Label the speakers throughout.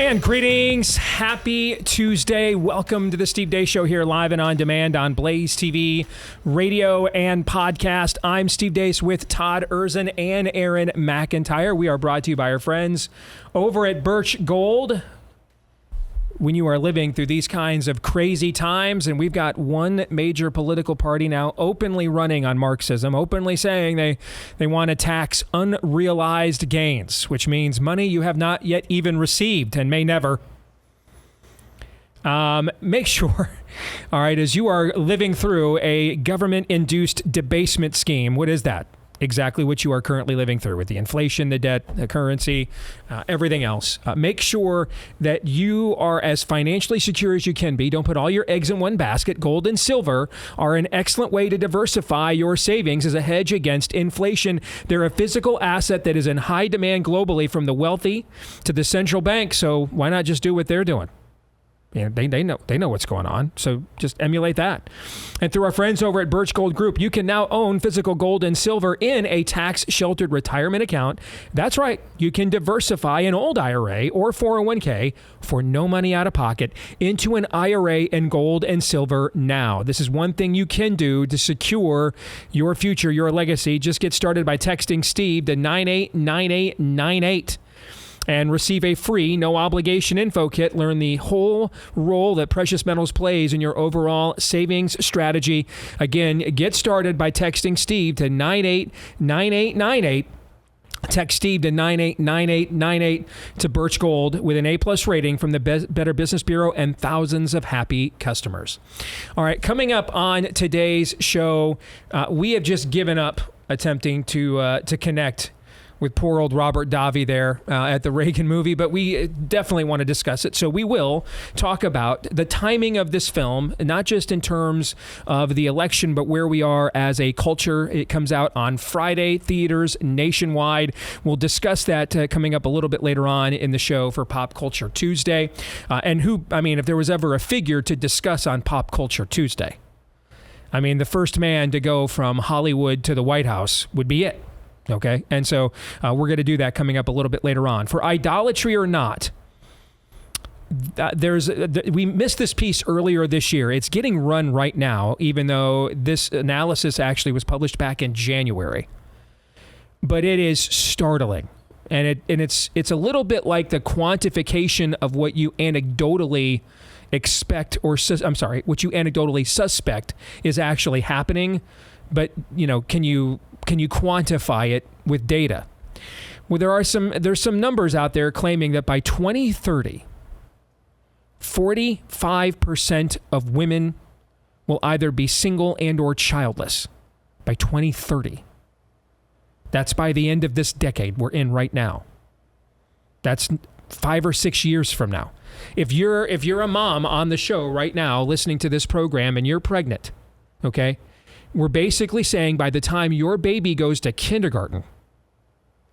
Speaker 1: And greetings. Happy Tuesday. Welcome to the Steve Deace Show here live and on demand on Blaze TV, radio, and podcast. I'm Steve Deace with Todd Erzin and Aaron McIntyre. We are brought to you by our friends over at Birch Gold. When you are living through these kinds of crazy times, and we've got one major political party now openly running on Marxism, openly saying they want to tax unrealized gains, which means money you have not yet even received and may never. Make sure, all right, as you are living through a government-induced debasement scheme, what is that? Exactly what you are currently living through with the inflation, the debt, the currency, everything else. Make sure that you are as financially secure as you can be. Don't put all your eggs in one basket. Gold and silver are an excellent way to diversify your savings as a hedge against inflation. They're a physical asset that is in high demand globally, from the wealthy to the central bank. So why not just do what they're doing? You know, they know what's going on, so just emulate that. And through our friends over at Birch Gold Group, you can now own physical gold and silver in a tax-sheltered retirement account. That's right. You can diversify an old IRA or 401k for no money out of pocket into an IRA in gold and silver now. This is one thing you can do to secure your future, your legacy. Just get started by texting Steve to 989898. and receive a free, no-obligation info kit. Learn the whole role that precious metals plays in your overall savings strategy. Again, get started by texting Steve to 989898. Text Steve to 989898 to Birch Gold with an A-plus rating from the Better Business Bureau and thousands of happy customers. All right, coming up on today's show, we have just given up attempting to connect with poor old Robert Davi there at the Reagan movie, but we definitely want to discuss it. So we will talk about the timing of this film, not just in terms of the election, but where we are as a culture. It comes out on Friday, theaters nationwide. We'll discuss that coming up a little bit later on in the show for Pop Culture Tuesday. If there was ever a figure to discuss on Pop Culture Tuesday, the first man to go from Hollywood to the White House would be it. Okay, and so we're going to do that coming up a little bit later on. For Idolatry or Not, we missed this piece earlier this year. It's getting run right now, even though this analysis actually was published back in January. But it is startling, and it's a little bit like the quantification of what you anecdotally expect, what you anecdotally suspect is actually happening. But can you quantify it with data? Well, there's some numbers out there claiming that by 2030, 45% of women will either be single and or childless by 2030. That's by the end of this decade we're in right now. That's 5 or 6 years from now. If you're a mom on the show right now listening to this program and you're pregnant, okay? We're basically saying by the time your baby goes to kindergarten,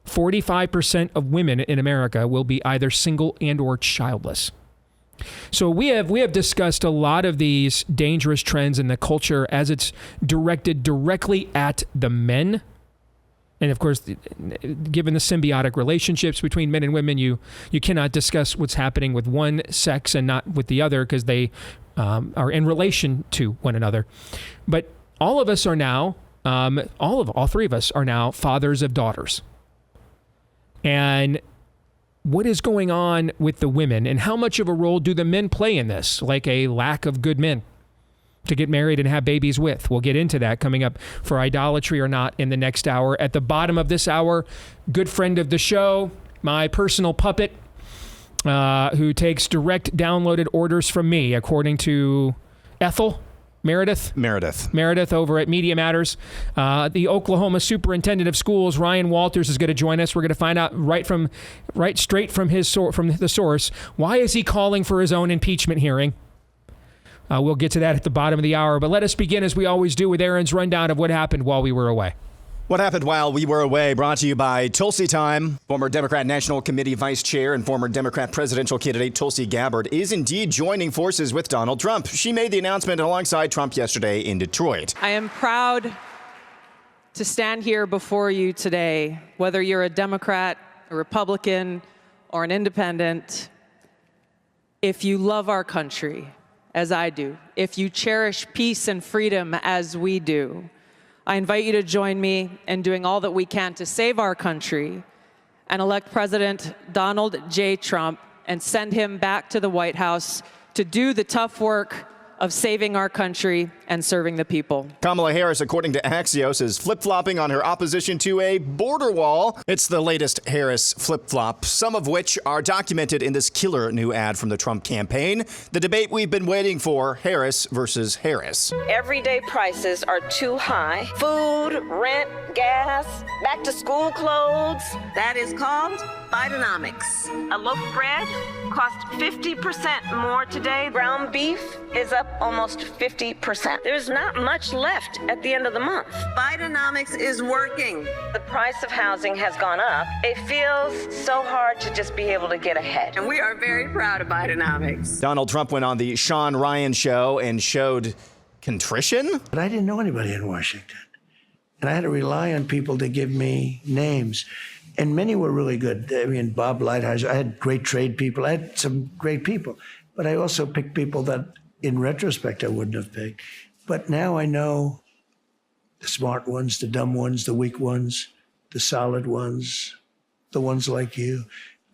Speaker 1: 45% of women in America will be either single and or childless. So we have discussed a lot of these dangerous trends in the culture as it's directed directly at the men. And of course, given the symbiotic relationships between men and women, you cannot discuss what's happening with one sex and not with the other because they are in relation to one another. But all of us are now, all three of us are now fathers of daughters. And what is going on with the women, and how much of a role do the men play in this? Like a lack of good men to get married and have babies with. We'll get into that coming up for Idolatry or Not in the next hour. At the bottom of this hour, good friend of the show, my personal puppet, who takes direct downloaded orders from me, according to Ethel. Meredith over at Media Matters. The Oklahoma superintendent of schools, Ryan Walters, is going to join us. We're going to find out right straight from the source, why is he calling for his own impeachment hearing? We'll get to that at the bottom of the hour. But let us begin, as we always do, with Aaron's rundown of what happened while we were away.
Speaker 2: What happened while we were away, brought to you by Tulsi Time. Former Democrat National Committee Vice Chair and former Democrat presidential candidate Tulsi Gabbard is indeed joining forces with Donald Trump. She made the announcement alongside Trump yesterday in Detroit.
Speaker 3: I am proud to stand here before you today, whether you're a Democrat, a Republican, or an independent. if you love our country, as I do, if you cherish peace and freedom as we do, I invite you to join me in doing all that we can to save our country and elect President Donald J. Trump and send him back to the White House to do the tough work of saving our country and serving the people.
Speaker 2: Kamala Harris, according to Axios, is flip-flopping on her opposition to a border wall. It's the latest Harris flip-flop, some of which are documented in this killer new ad from the Trump campaign. The debate we've been waiting for, Harris versus Harris.
Speaker 4: Everyday prices are too high. Food, rent, gas, back-to-school clothes. That is called Bidenomics. A loaf of bread costs 50% more today. Ground beef is up almost 50%. There's not much left at the end of the month. Bidenomics is working. The price of housing has gone up. It feels so hard to just be able to get ahead. And we are very proud of Bidenomics.
Speaker 2: Donald Trump went on the Sean Ryan show and showed contrition.
Speaker 5: But I didn't know anybody in Washington. And I had to rely on people to give me names. And many were really good. I mean, Bob Lighthizer, I had great trade people. I had some great people. But I also picked people that, in retrospect, I wouldn't have picked. But now I know the smart ones, the dumb ones, the weak ones, the solid ones, the ones like you.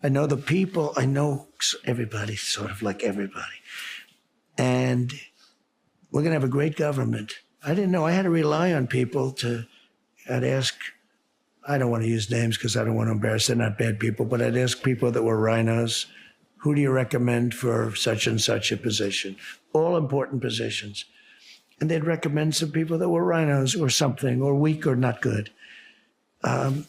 Speaker 5: I know the people. I know everybody, sort of like everybody. And we're going to have a great government. I didn't know. I had to rely on people I'd ask, I don't want to use names because I don't want to embarrass. They're not bad people, but I'd ask people that were rhinos, who do you recommend for such and such a position? All important positions. And they'd recommend some people that were rhinos or something, or weak or not good. And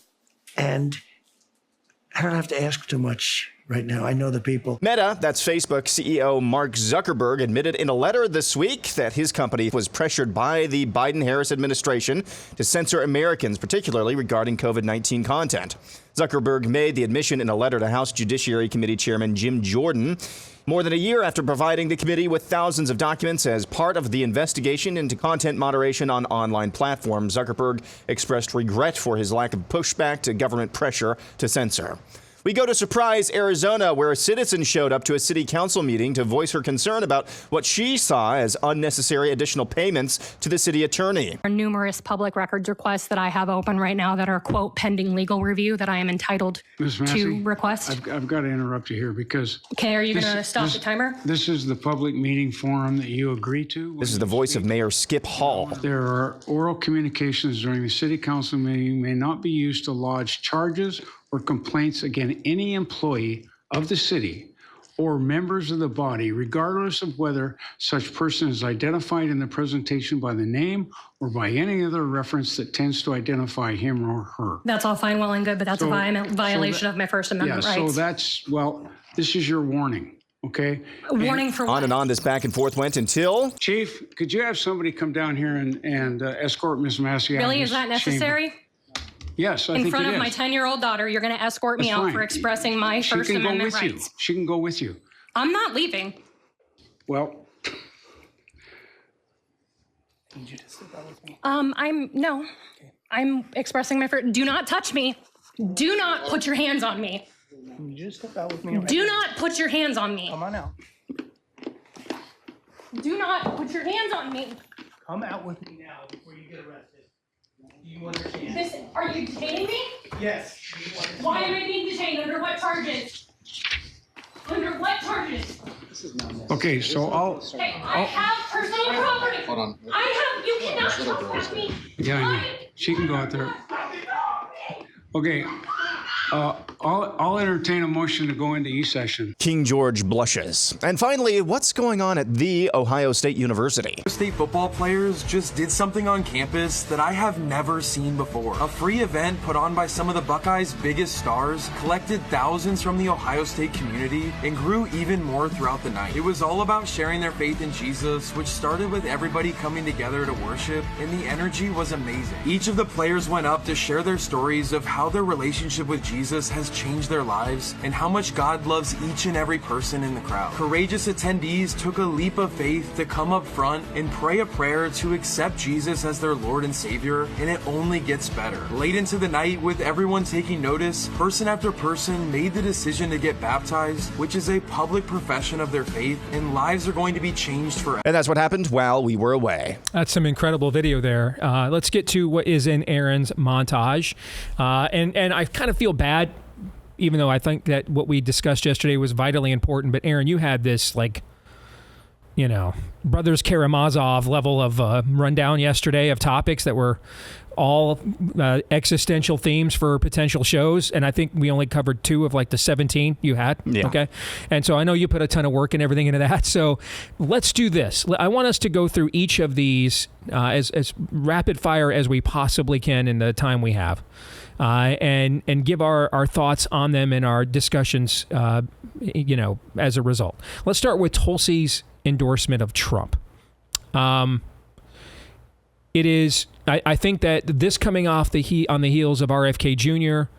Speaker 5: I don't have to ask too much right now. I know the people.
Speaker 2: Meta, that's Facebook CEO Mark Zuckerberg, admitted in a letter this week that his company was pressured by the Biden-Harris administration to censor Americans, particularly regarding COVID-19 content. Zuckerberg made the admission in a letter to House Judiciary Committee Chairman Jim Jordan more than a year after providing the committee with thousands of documents as part of the investigation into content moderation on online platforms. Zuckerberg expressed regret for his lack of pushback to government pressure to censor. We go to Surprise, Arizona, where a citizen showed up to a city council meeting to voice her concern about what she saw as unnecessary additional payments to the city attorney.
Speaker 6: There are numerous public records requests that I have open right now that are, quote, pending legal review that I am entitled to request.
Speaker 7: I've got to interrupt you here because...
Speaker 6: Okay, are you going to stop the timer?
Speaker 7: This is the public meeting forum that you agree to.
Speaker 2: This is the voice of Mayor Skip Hall.
Speaker 7: There are oral communications during the city council meeting may not be used to lodge charges or complaints against any employee of the city or members of the body, regardless of whether such person is identified in the presentation by the name or by any other reference that tends to identify him or her.
Speaker 6: That's all fine, well and good, but that's a violation of my First Amendment rights.
Speaker 7: So that's, well, this is your warning, okay?
Speaker 6: Warning for what?
Speaker 2: On and on this back and forth went until...
Speaker 7: Chief, could you have somebody come down here and escort Ms. Massey out?
Speaker 6: Really, is that necessary?
Speaker 7: Yes, I think it is.
Speaker 6: In front of my 10-year-old daughter, you're going to escort me out for expressing my First Amendment rights.
Speaker 7: She can go with you.
Speaker 6: I'm not leaving.
Speaker 7: Well,
Speaker 8: Need you to step out with me.
Speaker 6: I'm expressing my first. Do not touch me. Do not put your hands on me.
Speaker 8: Need you to step out with me.
Speaker 6: Do not put your hands on me.
Speaker 8: Come on out.
Speaker 6: Do not put your hands on me.
Speaker 8: Come out with me now before you get arrested. Do you understand?
Speaker 6: Are you detaining me?
Speaker 8: Yes.
Speaker 6: Why am I being detained? Under what charges? Under what charges?
Speaker 7: okay, so I'll...
Speaker 6: Hey, I have personal property.
Speaker 9: Hold on.
Speaker 6: You cannot trespass me.
Speaker 7: Yeah, I know. She can go out there. Okay, I'll entertain a motion to go into E-session.
Speaker 2: King George blushes. And finally, what's going on at The Ohio State University?
Speaker 10: State football players just did something on campus that I have never seen before. A free event put on by some of the Buckeyes' biggest stars collected thousands from the Ohio State community and grew even more throughout the night. It was all about sharing their faith in Jesus, which started with everybody coming together to worship, and the energy was amazing. Each of the players went up to share their stories of how their relationship with Jesus has sermons changed their lives and how much God loves each and every person in the crowd. Courageous attendees took a leap of faith to come up front and pray a prayer to accept Jesus as their Lord and Savior, and it only gets better. Late into the night, with everyone taking notice, person after person made the decision to get baptized, which is a public profession of their faith, and lives are going to be changed forever.
Speaker 2: And that's what happened while we were away.
Speaker 1: That's some incredible video there. Let's get to what is in Aaron's montage. And I kind of feel bad, even though I think that what we discussed yesterday was vitally important. But Aaron, you had this, like, you know, Brothers Karamazov level of rundown yesterday of topics that were all existential themes for potential shows. And I think we only covered 2 of like the 17 you had.
Speaker 2: Yeah.
Speaker 1: Okay. And so I know you put a ton of work and everything into that. So let's do this. I want us to go through each of these as rapid fire as we possibly can in the time we have. And give our thoughts on them and our discussions, as a result. Let's start with Tulsi's endorsement of Trump. It is, I think that this coming off on the heels of RFK Jr.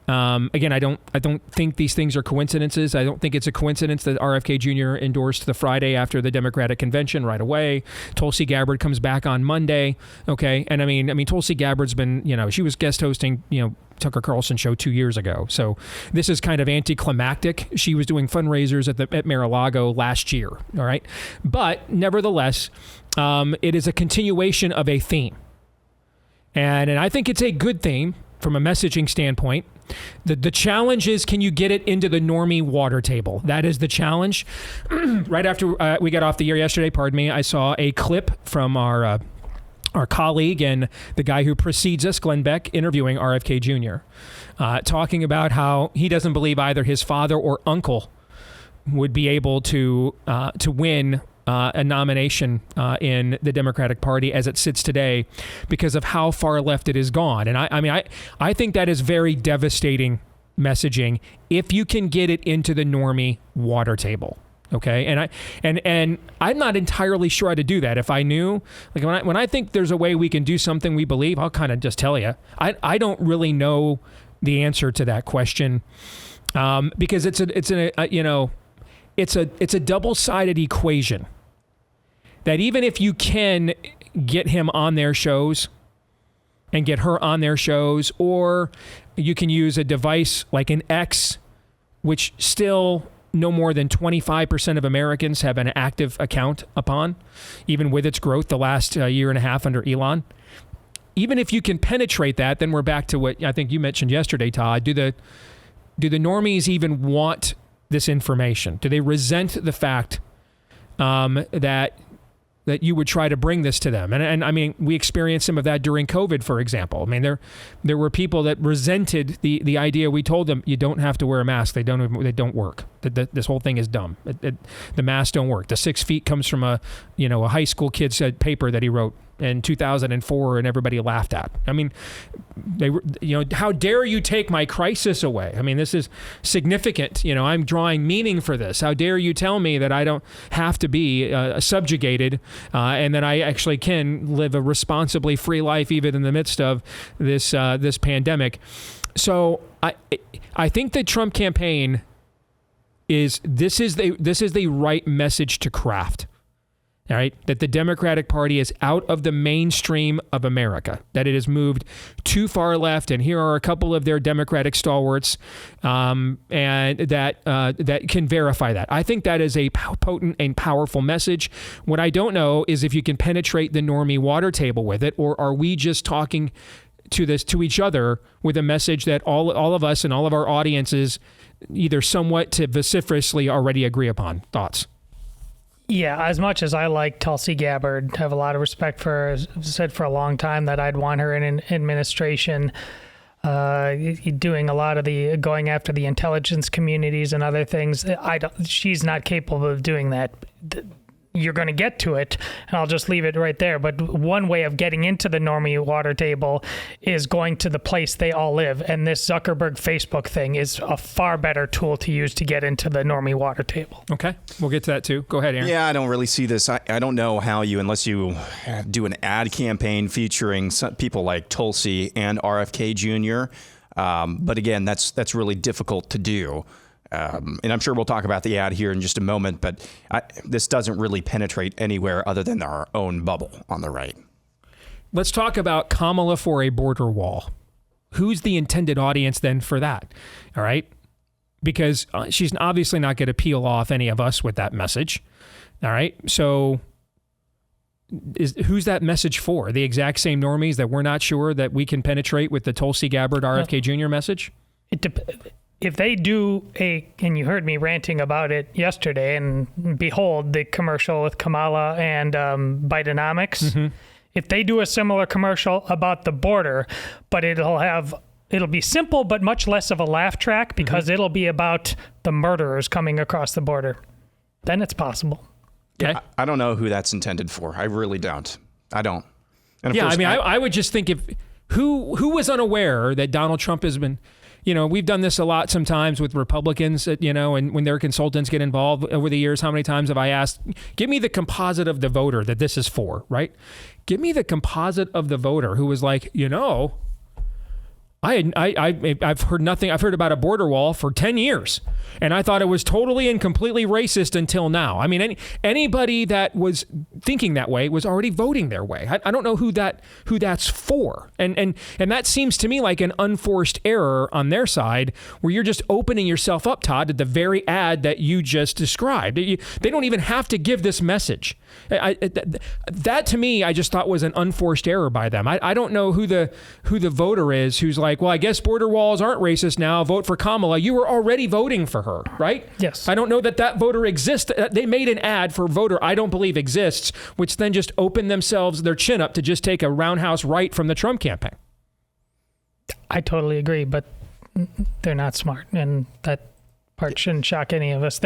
Speaker 1: Again, I don't think these things are coincidences. I don't think it's a coincidence that RFK Jr. endorsed the Friday after the Democratic convention right away. Tulsi Gabbard comes back on Monday. Okay. And I mean, Tulsi Gabbard's been, she was guest hosting, Tucker Carlson show 2 years ago. So this is kind of anticlimactic. She was doing fundraisers at Mar-a-Lago last year. All right. But nevertheless, it is a continuation of a theme. And I think it's a good theme from a messaging standpoint. The challenge is, can you get it into the normie water table? That is the challenge. Right after we got off the air yesterday, I saw a clip from our colleague and the guy who precedes us, Glenn Beck, interviewing RFK Jr., talking about how he doesn't believe either his father or uncle would be able to win a nomination in the Democratic Party as it sits today because of how far left it has gone. And I think that is very devastating messaging if you can get it into the normie water table. Okay. And I'm not entirely sure how to do that. If I knew, like when I think there's a way we can do something we believe, I'll kind of just tell you. I don't really know the answer to that question because it's a double-sided equation that even if you can get him on their shows and get her on their shows, or you can use a device like an X, which still no more than 25% of Americans have an active account upon, even with its growth the last year and a half under Elon. Even if you can penetrate that, then we're back to what I think you mentioned yesterday, Todd. Do the normies even want this information? Do they resent the fact that you would try to bring this to them? And I mean, we experienced some of that during COVID, for example. I mean, there were people that resented the idea. We told them, you don't have to wear a mask. They don't work. This whole thing is dumb. The masks don't work. The 6 feet comes from a high school kid's paper that he wrote in 2004 and everybody laughed at. I mean, they were, how dare you take my crisis away? I mean, this is significant. I'm drawing meaning for this. How dare you tell me that I don't have to be subjugated and that I actually can live a responsibly free life even in the midst of this pandemic. So I think the Trump campaign is the right message to craft. All right, that the Democratic Party is out of the mainstream of America, that it has moved too far left, and here are a couple of their Democratic stalwarts, and that can verify that. I think that is a potent and powerful message. What I don't know is if you can penetrate the normie water table with it, or are we just talking to each other with a message that all of us and all of our audiences either somewhat to vociferously already agree upon? Thoughts?
Speaker 9: Yeah, as much as I like Tulsi Gabbard, have a lot of respect for her, said for a long time that I'd want her in an administration doing a lot of the going after the intelligence communities and other things. She's not capable of doing that. You're going to get to it, and I'll just leave it right there. But one way of getting into the normie water table is going to the place they all live. And this Zuckerberg Facebook thing is a far better tool to use to get into the normie water table.
Speaker 1: Okay. We'll get to that too. Go ahead, Aaron.
Speaker 2: Yeah, I don't really see this. I don't know how unless you do an ad campaign featuring some people like Tulsi and RFK Jr., But again, that's really difficult to do. And I'm sure we'll talk about the ad here in just a moment, but this doesn't really penetrate anywhere other than our own bubble on the right.
Speaker 1: Let's talk about Kamala for a border wall. Who's the intended audience then for that? All right. Because she's obviously not going to peel off any of us with that message. All right. So who's that message for? The exact same normies that we're not sure that we can penetrate with the Tulsi Gabbard RFK Jr. message?
Speaker 9: If they do and you heard me ranting about it yesterday, and behold the commercial with Kamala and Bidenomics. Mm-hmm. If they do a similar commercial about the border, but it'll be simple, but much less of a laugh track because it'll be about the murderers coming across the border, then it's possible.
Speaker 1: Okay.
Speaker 2: I don't know who that's intended for. I really don't. I don't. And
Speaker 1: yeah, I would just think who was unaware that Donald Trump has been, we've done this a lot sometimes with Republicans, and when their consultants get involved over the years, how many times have I asked, give me the composite of the voter that this is for, right? Give me the composite of the voter who was like, I've heard nothing. I've heard about a border wall for 10 years, and I thought it was totally and completely racist until now. I mean, anybody that was thinking that way was already voting their way. I don't know who that's for, and that seems to me like an unforced error on their side, where you're just opening yourself up, Todd, to the very ad that you just described. They don't even have to give this message. That to me, I just thought was an unforced error by them. I don't know who the voter is who's like, well, I guess border walls aren't racist now. Vote for Kamala. You were already voting for her, right?
Speaker 9: Yes.
Speaker 1: I don't know that voter exists. They made an ad for voter I don't believe exists, which then just opened their chin up to just take a roundhouse right from the Trump campaign.
Speaker 9: I totally agree, but they're not smart, and that part shouldn't shock any of us.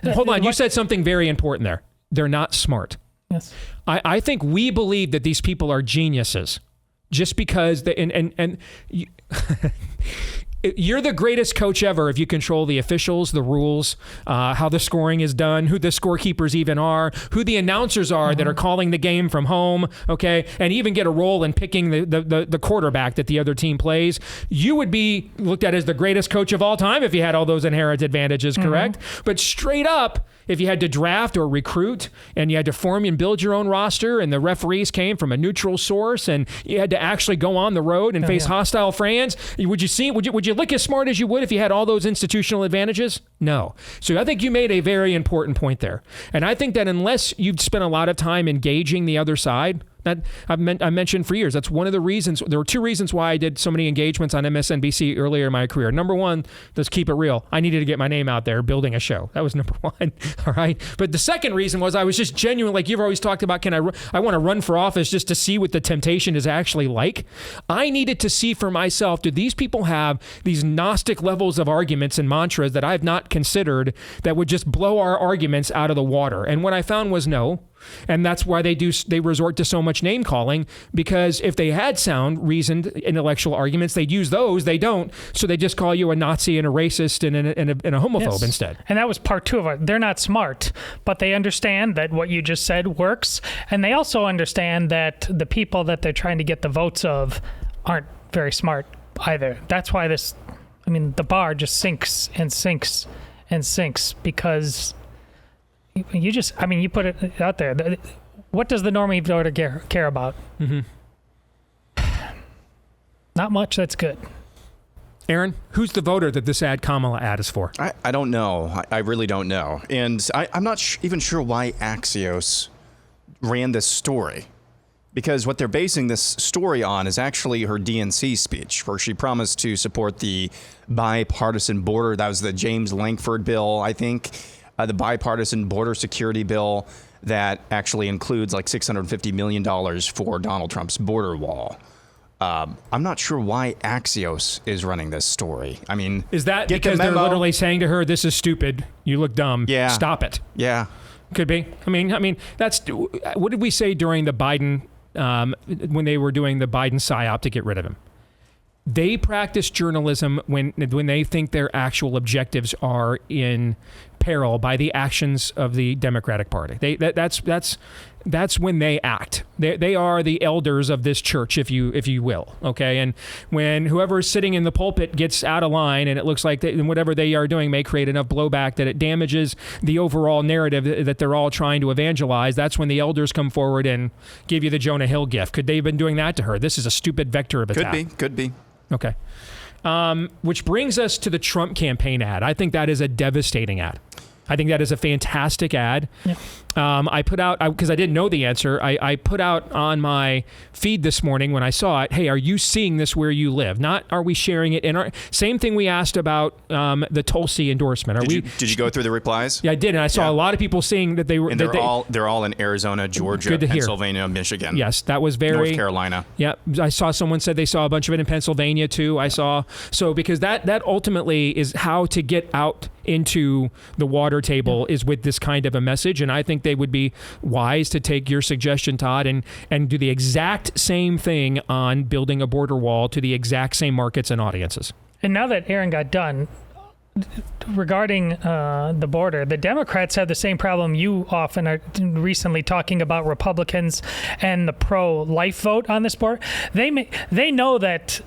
Speaker 1: Hold on. You said something very important there. They're not smart.
Speaker 9: Yes.
Speaker 1: I think we believe that these people are geniuses just because you're the greatest coach ever if you control the officials, the rules, how the scoring is done, who the scorekeepers even are, who the announcers are that are calling the game from home, okay, and even get a role in picking the quarterback that the other team plays. You would be looked at as the greatest coach of all time if you had all those inherent advantages, correct? But straight up, if you had to draft or recruit and you had to form and build your own roster and the referees came from a neutral source and you had to actually go on the road and face hostile fans, would you look as smart as you would if you had all those institutional advantages? No. So I think you made a very important point there. And I think that unless you've spent a lot of time engaging the other side, that I mentioned for years. That's one of the reasons. There were two reasons why I did so many engagements on MSNBC earlier in my career. Number one, let's keep it real. I needed to get my name out there building a show. That was number one. All right. But the second reason was I was just genuine. Like you've always talked about, I want to run for office just to see what the temptation is actually like. I needed to see for myself, do these people have these Gnostic levels of arguments and mantras that I've not considered that would just blow our arguments out of the water? And what I found was no. And that's why they resort to so much name calling, because if they had sound, reasoned, intellectual arguments, they'd use those. They don't. So they just call you a Nazi and a racist and a homophobe instead.
Speaker 9: And that was part two of it. They're not smart, but they understand that what you just said works. And they also understand that the people that they're trying to get the votes of aren't very smart either. That's why the bar just sinks and sinks and sinks, because you put it out there. What does the normie voter care about? Not much. That's good.
Speaker 1: Aaron, who's the voter that this Kamala ad is for?
Speaker 2: I don't know. I really don't know. And I'm not even sure why Axios ran this story, because what they're basing this story on is actually her DNC speech, where she promised to support the bipartisan border. That was the James Lankford bill, I think. The bipartisan border security bill that actually includes like $650 million for Donald Trump's border wall. I'm not sure why Axios is running this story. I mean,
Speaker 1: is that because they're literally saying to her, "This is stupid. You look dumb.
Speaker 2: Yeah.
Speaker 1: Stop it."
Speaker 2: Yeah,
Speaker 1: could be. I mean, that's what did we say during the Biden when they were doing the Biden psyop to get rid of him? They practice journalism when they think their actual objectives are in peril by the actions of the Democratic Party. That's when they act. They are the elders of this church, if you will. Okay, and when whoever is sitting in the pulpit gets out of line, and it looks like whatever they are doing may create enough blowback that it damages the overall narrative that they're all trying to evangelize, that's when the elders come forward and give you the Jonah Hill gift. Could they have been doing that to her? This is a stupid vector of attack.
Speaker 2: Could be.
Speaker 1: Okay. Which brings us to the Trump campaign ad. I think that is a devastating ad. I think that is a fantastic ad. Yeah. I put out, because I didn't know the answer, I put out on my feed this morning when I saw it, hey, are you seeing this where you live? Not are we sharing it in our, same thing we asked about the Tulsi endorsement.
Speaker 2: Did you go through the replies?
Speaker 1: Yeah, I did, and I saw a lot of people saying that they were.
Speaker 2: And they're all in Arizona, Georgia, Pennsylvania, Michigan.
Speaker 1: Yes, that was very
Speaker 2: North Carolina.
Speaker 1: Yeah, I saw someone said they saw a bunch of it in Pennsylvania too. Because that ultimately is how to get out into the water table is with this kind of a message, and I think they would be wise to take your suggestion, Todd, and do the exact same thing on building a border wall to the exact same markets and audiences.
Speaker 9: And now that Aaron got done, regarding the border, the Democrats have the same problem you often are recently talking about Republicans and the pro-life vote on this border. They know that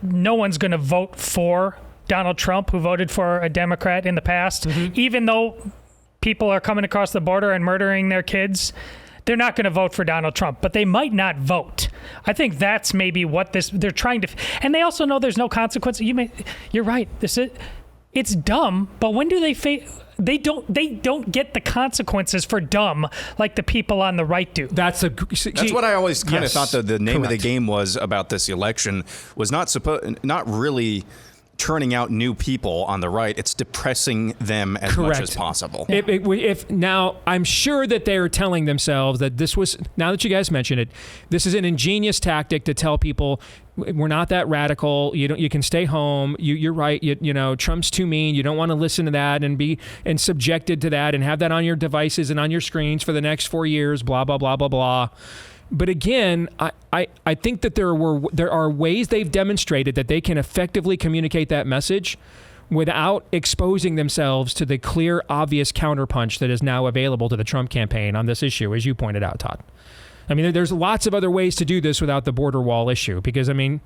Speaker 9: no one's going to vote for Donald Trump, who voted for a Democrat in the past, even though people are coming across the border and murdering their kids. They're not going to vote for Donald Trump, but they might not vote. I think that's maybe what they're trying to, and they also know there's no consequence. You're right. It's dumb, but when do they don't get the consequences for dumb like the people on the right do.
Speaker 2: That's what I always kind of thought the name of the game was about this election was not really turning out new people on the right. It's depressing them as much as possible.
Speaker 1: If now, I'm sure that they're telling themselves that this was, now that you guys mentioned it, this is an ingenious tactic to tell people we're not that radical. You can stay home. You're right. You know, Trump's too mean. You don't want to listen to that and be subjected to that and have that on your devices and on your screens for the next 4 years. Blah blah blah blah blah. But again, I think that there are ways they've demonstrated that they can effectively communicate that message without exposing themselves to the clear, obvious counterpunch that is now available to the Trump campaign on this issue, as you pointed out, Todd. I mean, there's lots of other ways to do this without the border wall issue, because, I mean,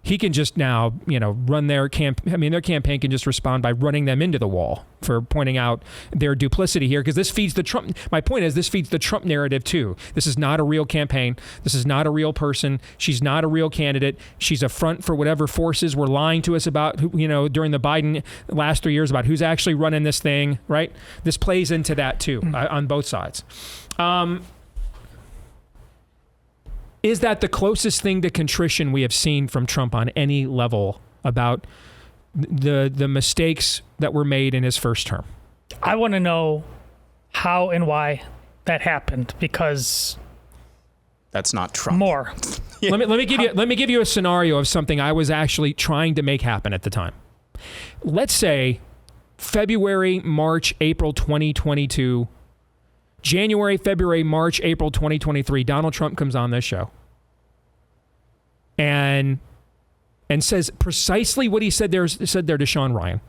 Speaker 1: he can just now, run their campaign can just respond by running them into the wall for pointing out their duplicity here, because this feeds the Trump. My point is, this feeds the Trump narrative too. This is not a real campaign. This is not a real person. She's not a real candidate. She's a front for whatever forces were lying to us about, during the Biden last 3 years about who's actually running this thing, right? This plays into that too, on both sides. Is that the closest thing to contrition we have seen from Trump on any level about the mistakes that were made in his first term?
Speaker 9: I want to know how and why that happened, because
Speaker 2: that's not Trump.
Speaker 9: More.
Speaker 1: Yeah. Let me give you a scenario of something I was actually trying to make happen at the time. Let's say February, March, April 2022. January, February, March, April 2023, Donald Trump comes on this show and says precisely what he said there to Sean Ryan.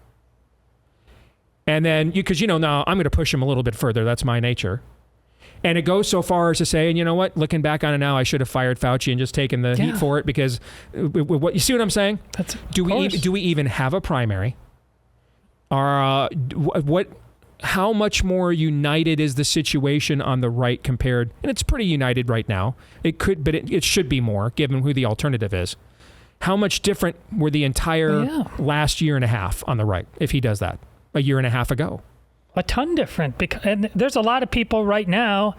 Speaker 1: And then, because now I'm going to push him a little bit further. That's my nature. And it goes so far as to say, and you know what? Looking back on it now, I should have fired Fauci and just taken the heat for it, because what you see what I'm saying? Do we even have a primary? How much more united is the situation on the right compared, and it's pretty united right now. It should be more, given who the alternative is. How much different were the entire last year and a half on the right if he does that a year and a half ago?
Speaker 9: A ton different, and there's a lot of people right now.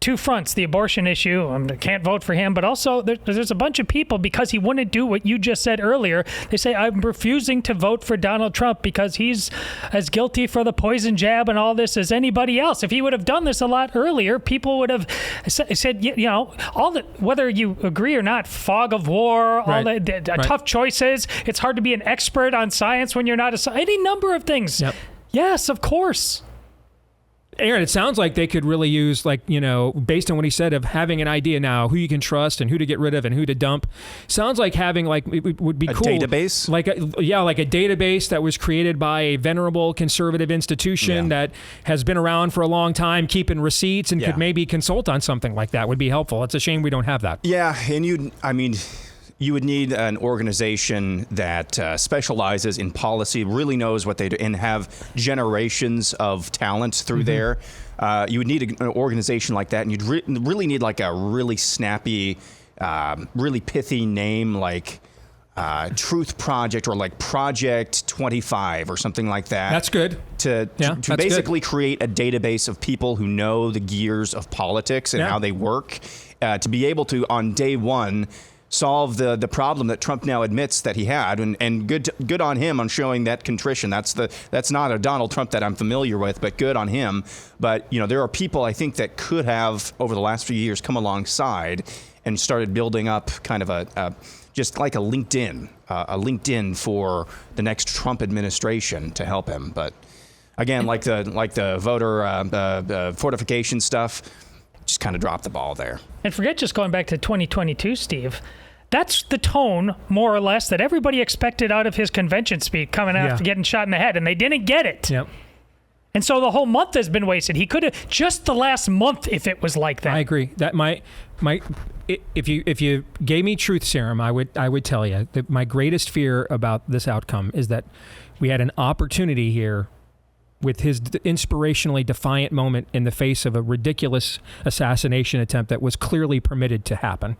Speaker 9: Two fronts: the abortion issue, I can't vote for him, but also there's a bunch of people, because he wouldn't do what you just said earlier. They say, I'm refusing to vote for Donald Trump because he's as guilty for the poison jab and all this as anybody else. If he would have done this a lot earlier, people would have said, all the, whether you agree or not, fog of war, all the tough choices. It's hard to be an expert on science when you're not any number of things. Yep. Yes, of course.
Speaker 1: Aaron, it sounds like they could really use, like, based on what he said of having an idea now, who you can trust and who to get rid of and who to dump. Sounds like having, like, it would be cool.
Speaker 2: A database?
Speaker 1: Like a database that was created by a venerable conservative institution that has been around for a long time, keeping receipts, and could maybe consult on something like that would be helpful. It's a shame we don't have that.
Speaker 2: Yeah, and you would need an organization that specializes in policy, really knows what they do, and have generations of talent through there. You would need an organization like that, and you'd really need like a really snappy, really pithy name like Truth Project or like Project 25 or something like that.
Speaker 1: That's good.
Speaker 2: To basically create a database of people who know the gears of politics and how they work, to be able to, on day one, solve the problem that Trump now admits that he had, and good on him on showing that contrition. That's not a Donald Trump that I'm familiar with, but good on him. But there are people I think that could have over the last few years come alongside and started building up kind of a just like a LinkedIn for the next Trump administration to help him. But again, like the voter fortification stuff, just kind of dropped the ball there.
Speaker 9: And forget just going back to 2022, Steve. That's the tone, more or less, that everybody expected out of his convention speech coming after getting shot in the head, and they didn't get it.
Speaker 1: Yep.
Speaker 9: And so the whole month has been wasted. He could have just the last month if it was like that.
Speaker 1: I agree. That if you gave me truth serum, I would tell you that my greatest fear about this outcome is that we had an opportunity here with his inspirationally defiant moment in the face of a ridiculous assassination attempt that was clearly permitted to happen.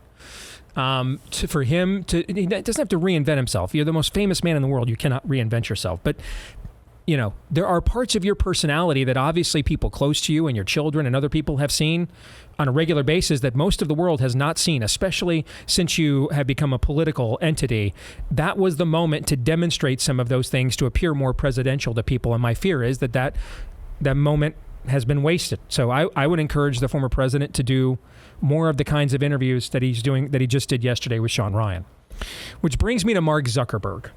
Speaker 1: For him to, he doesn't have to reinvent himself. You're the most famous man in the world. You cannot reinvent yourself. But, there are parts of your personality that obviously people close to you and your children and other people have seen on a regular basis that most of the world has not seen, especially since you have become a political entity. That was the moment to demonstrate some of those things to appear more presidential to people. And my fear is that moment has been wasted. So I would encourage the former president to do more of the kinds of interviews that he just did yesterday with Sean Ryan. Which brings me to Mark Zuckerberg.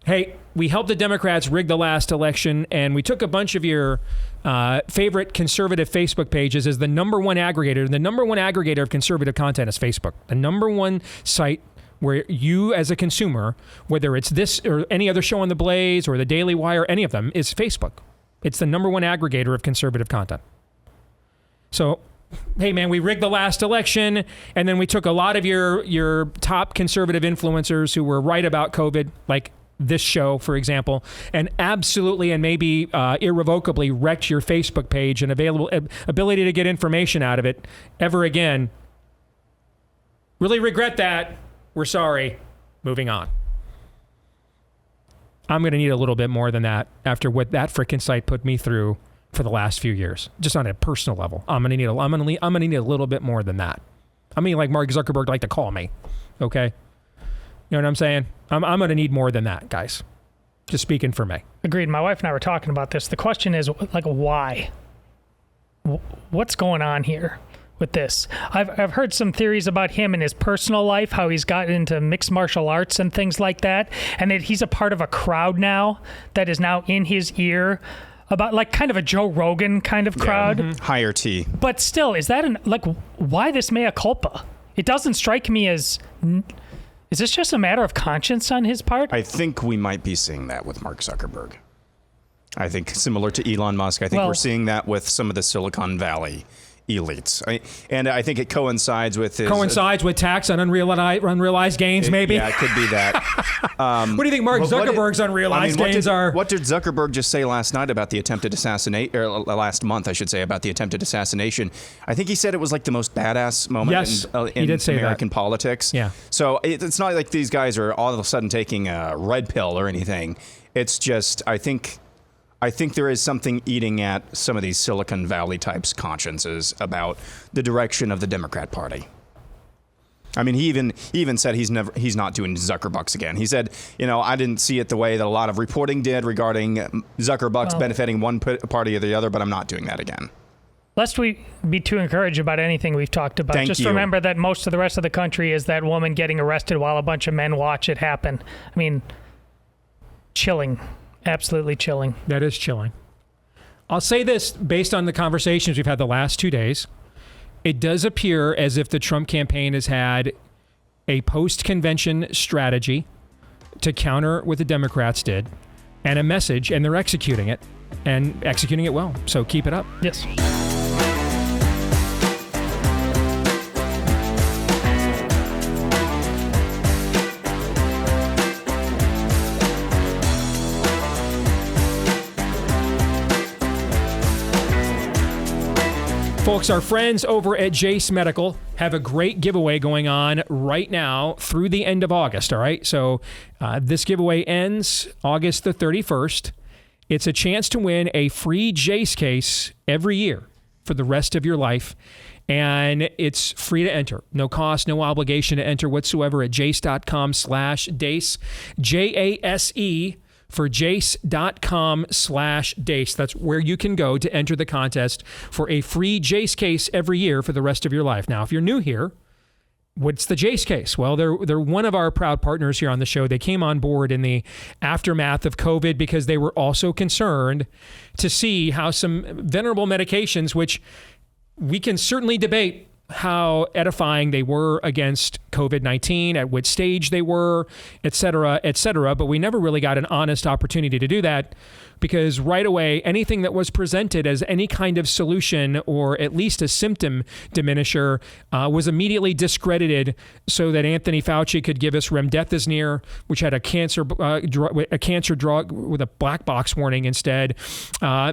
Speaker 1: Hey, we helped the Democrats rig the last election, and we took a bunch of your favorite conservative Facebook pages as the number one aggregator. The number one aggregator of conservative content is Facebook. The number one site where you as a consumer, whether it's this or any other show on the Blaze or the Daily Wire, any of them, is Facebook. It's the number one aggregator of conservative content. So, hey man, we rigged the last election, and then we took a lot of your top conservative influencers who were right about COVID, like this show, for example, and absolutely and maybe irrevocably wrecked your Facebook page and ability to get information out of it ever again. Really regret that. We're sorry. Moving on. I'm going to need a little bit more than that after what that frickin' site put me through for the last few years, just on a personal level. I'm going to need a little bit more than that. I mean, like Mark Zuckerberg like to call me, okay? You know what I'm saying? I'm going to need more than that, guys. Just speaking for me.
Speaker 9: Agreed. My wife and I were talking about this. The question is, like, why? What's going on here with this? I've heard some theories about him and his personal life, how he's gotten into mixed martial arts and things like that, and that he's a part of a crowd now that is now in his ear about, like, kind of a Joe Rogan kind of crowd.
Speaker 2: Yeah, higher T.
Speaker 9: But still, is that why this mea culpa? It doesn't strike me as... Is this just a matter of conscience on his part?
Speaker 2: I think we might be seeing that with Mark Zuckerberg. I think similar to Elon Musk, I think we're seeing that with some of the Silicon Valley elites. And I think it coincides with his...
Speaker 1: Coincides with tax on unrealized gains, maybe?
Speaker 2: Yeah, it could be that.
Speaker 1: What do you think Mark Zuckerberg's unrealized gains are?
Speaker 2: What did Zuckerberg just say last night about the attempted assassination, or last month, I should say, about the attempted assassination? I think he said it was like the most badass moment in American politics.
Speaker 1: Yeah.
Speaker 2: So it's not like these guys are all of a sudden taking a red pill or anything. It's just, I think there is something eating at some of these Silicon Valley types' consciences about the direction of the Democrat Party. I mean, he even said he's not doing Zuckerbucks again. He said, I didn't see it the way that a lot of reporting did regarding Zuckerbucks benefiting one party or the other, but I'm not doing that again.
Speaker 9: Lest we be too encouraged about anything we've talked about, remember that most of the rest of the country is that woman getting arrested while a bunch of men watch it happen. I mean, chilling. Absolutely chilling.
Speaker 1: That is chilling. I'll say this based on the conversations we've had the last 2 days. It does appear as if the Trump campaign has had a post-convention strategy to counter what the Democrats did and a message, and they're executing it well. So keep it up.
Speaker 9: Yes.
Speaker 1: Folks, our friends over at Jace Medical have a great giveaway going on right now through the end of August, all right? So this giveaway ends August the 31st. It's a chance to win a free Jace case every year for the rest of your life, and it's free to enter. No cost, no obligation to enter whatsoever at jace.com/Deace, Jase, for jace.com/Deace. That's where you can go to enter the contest for a free Jace case every year for the rest of your life. Now, if you're new here, what's the Jace case? Well, they're one of our proud partners here on the show. They came on board in the aftermath of COVID because they were also concerned to see how some venerable medications, which we can certainly debate how edifying they were against COVID-19, at what stage they were, et cetera, but we never really got an honest opportunity to do that because right away, anything that was presented as any kind of solution or at least a symptom diminisher was immediately discredited so that Anthony Fauci could give us remdesivir, which had a cancer drug with a black box warning instead,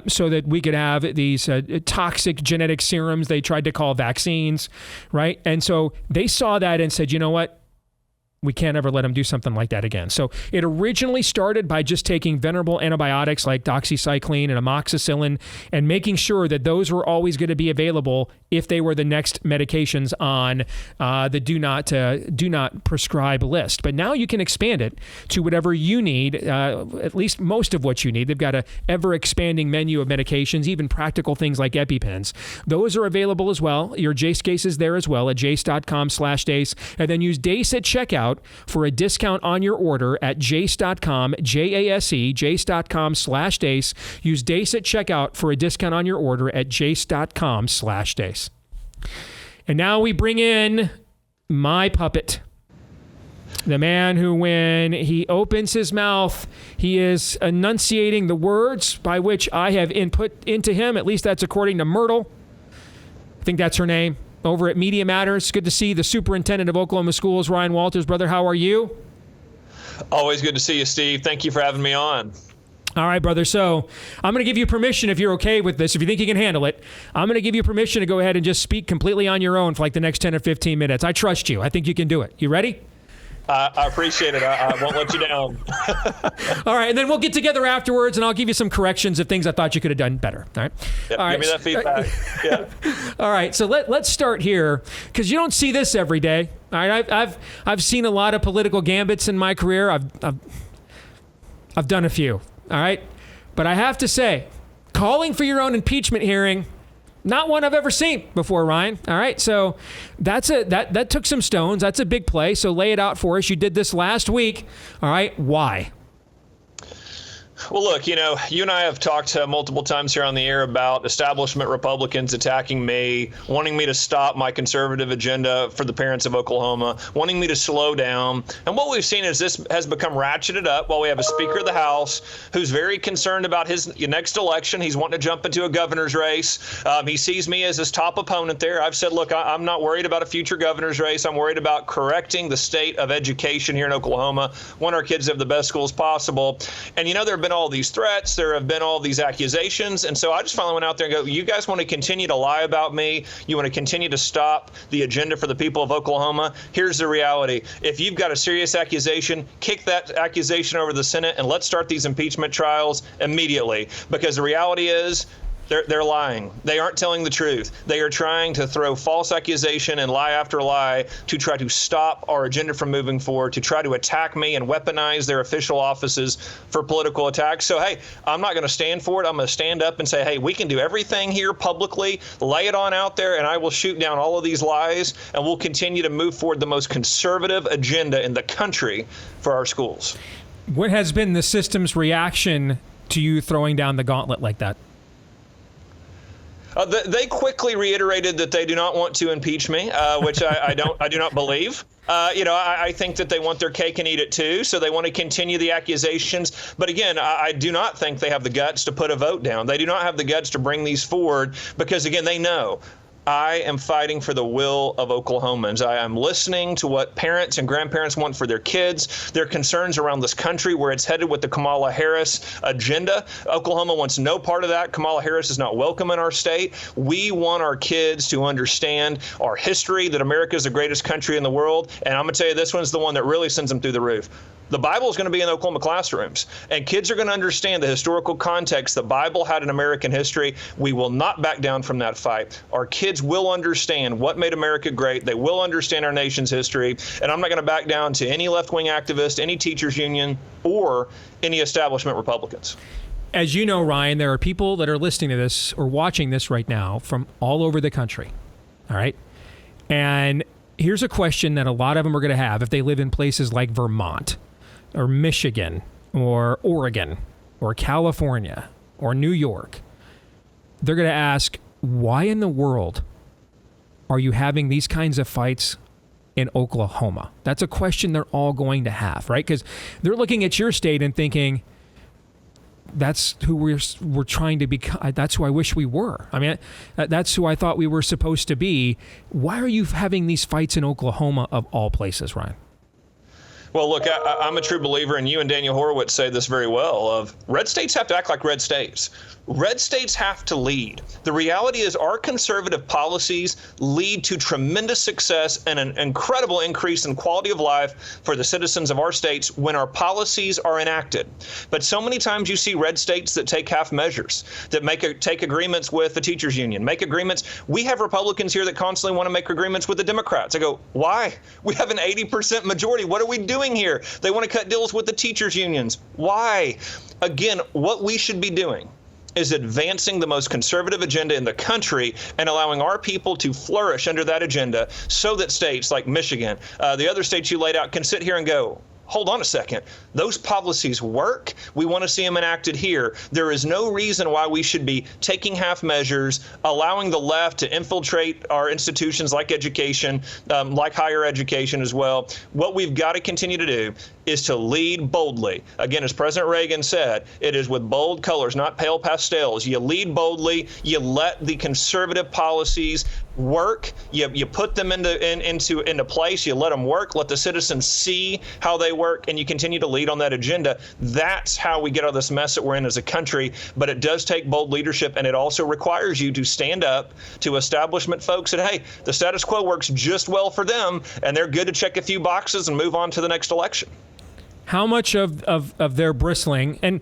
Speaker 1: so that we could have these toxic genetic serums they tried to call vaccines, right? And so they saw that and said, you know what? We can't ever let them do something like that again. So it originally started by just taking venerable antibiotics like doxycycline and amoxicillin and making sure that those were always going to be available if they were the next medications on the do not prescribe list. But now you can expand it to whatever you need, at least most of what you need. They've got an ever-expanding menu of medications, even practical things like EpiPens. Those are available as well. Your Jace case is there as well at jace.com/Deace. And then use Deace at checkout for a discount on your order at jace.com, Jase, jace.com/Deace. Use Deace at checkout for a discount on your order at jace.com/Deace. And now we bring in my puppet, the man who, when he opens his mouth, he is enunciating the words by which I have input into him. At least that's according to Myrtle. I think that's her name. Over at Media Matters. Good to see the superintendent of Oklahoma schools, Ryan Walters. Brother, how are you?
Speaker 11: Always good to see you, Steve. Thank you for having me on.
Speaker 1: All right, brother. So I'm going to give you permission, if you're okay with this, if you think you can handle it, I'm going to give you permission to go ahead and just speak completely on your own for like the next 10 or 15 minutes. I trust you. I think you can do it. You ready?
Speaker 11: I appreciate it. I won't let you down.
Speaker 1: All right, and then we'll get together afterwards, and I'll give you some corrections of things I thought you could have done better. All right.
Speaker 11: Yep,
Speaker 1: all right.
Speaker 11: Give me that feedback. Yeah.
Speaker 1: All right. So let's start here because you don't see this every day. All right. I've seen a lot of political gambits in my career. I've done a few. All right. But I have to say, calling for your own impeachment hearing, not one I've ever seen before, Ryan. All right, so that took some stones. That's a big play. So lay it out for us. You did this last week. All right, why?
Speaker 11: Well, look, you and I have talked multiple times here on the air about establishment Republicans attacking me, wanting me to stop my conservative agenda for the parents of Oklahoma, wanting me to slow down. And what we've seen is this has become ratcheted up while we have a Speaker of the House who's very concerned about his next election. He's wanting to jump into a governor's race. He sees me as his top opponent there. I've said, look, I'm not worried about a future governor's race. I'm worried about correcting the state of education here in Oklahoma. Want our kids to have the best schools possible. And, there have been all these threats, there have been all these accusations, and so I just finally went out there and go, you guys want to continue to lie about me? You want to continue to stop the agenda for the people of Oklahoma? Here's the reality. If you've got a serious accusation, kick that accusation over to the Senate and let's start these impeachment trials immediately, because the reality is they're lying. They aren't telling the truth. They are trying to throw false accusation and lie after lie to try to stop our agenda from moving forward, to try to attack me and weaponize their official offices for political attacks. So, hey, I'm not going to stand for it. I'm going to stand up and say, hey, we can do everything here publicly, lay it on out there, and I will shoot down all of these lies, and we'll continue to move forward the most conservative agenda in the country for our schools.
Speaker 1: What has been the system's reaction to you throwing down the gauntlet like that?
Speaker 11: They quickly reiterated that they do not want to impeach me, which I do not believe. I think that they want their cake and eat it too, so they want to continue the accusations. But again, I do not think they have the guts to put a vote down. They do not have the guts to bring these forward because, again, they know I am fighting for the will of Oklahomans. I am listening to what parents and grandparents want for their kids, their concerns around this country, where it's headed with the Kamala Harris agenda. Oklahoma wants no part of that. Kamala Harris is not welcome in our state. We want our kids to understand our history, that America is the greatest country in the world. And I'm going to tell you, this one's the one that really sends them through the roof. The Bible is going to be in the Oklahoma classrooms, and kids are going to understand the historical context the Bible had in American history. We will not back down from that fight. Our kids will understand what made America great. They will understand our nation's history, and I'm not going to back down to any left-wing activist, any teachers union, or any establishment Republicans.
Speaker 1: As you know, Ryan, there are people that are listening to this or watching this right now from all over the country, all right? And here's a question that a lot of them are going to have if they live in places like Vermont, or Michigan, or Oregon, or California, or New York. They're going to ask, why in the world are you having these kinds of fights in Oklahoma? That's a question they're all going to have, right? Because they're looking at your state and thinking, that's who we're trying to become. That's who I wish we were. I mean, that's who I thought we were supposed to be. Why are you having these fights in Oklahoma of all places, Ryan?
Speaker 11: Well, look, I'm a true believer, and you and Daniel Horowitz say this very well, of red states have to act like red states. Red states have to lead. The reality is our conservative policies lead to tremendous success and an incredible increase in quality of life for the citizens of our states when our policies are enacted. But so many times you see red states that take half measures, that take agreements with the teachers union, make agreements. We have Republicans here that constantly want to make agreements with the Democrats. I go, why? We have an 80% majority. What are we doing here? They want to cut deals with the teachers unions. Why? Again, what we should be doing is advancing the most conservative agenda in the country and allowing our people to flourish under that agenda so that states like Michigan, the other states you laid out, can sit here and go, hold on a second. Those policies work. We want to see them enacted here. There is no reason why we should be taking half measures, allowing the left to infiltrate our institutions like education, like higher education as well. What we've got to continue to do is to lead boldly. Again, as President Reagan said, it is with bold colors, not pale pastels. You lead boldly. You let the conservative policies work. You put them into place. You let them work. Let the citizens see how they work, and you continue to lead on that agenda. That's how we get out of this mess that we're in as a country. But it does take bold leadership, and it also requires you to stand up to establishment folks that, hey, the status quo works just well for them, and they're good to check a few boxes and move on to the next election.
Speaker 1: How much of their bristling, and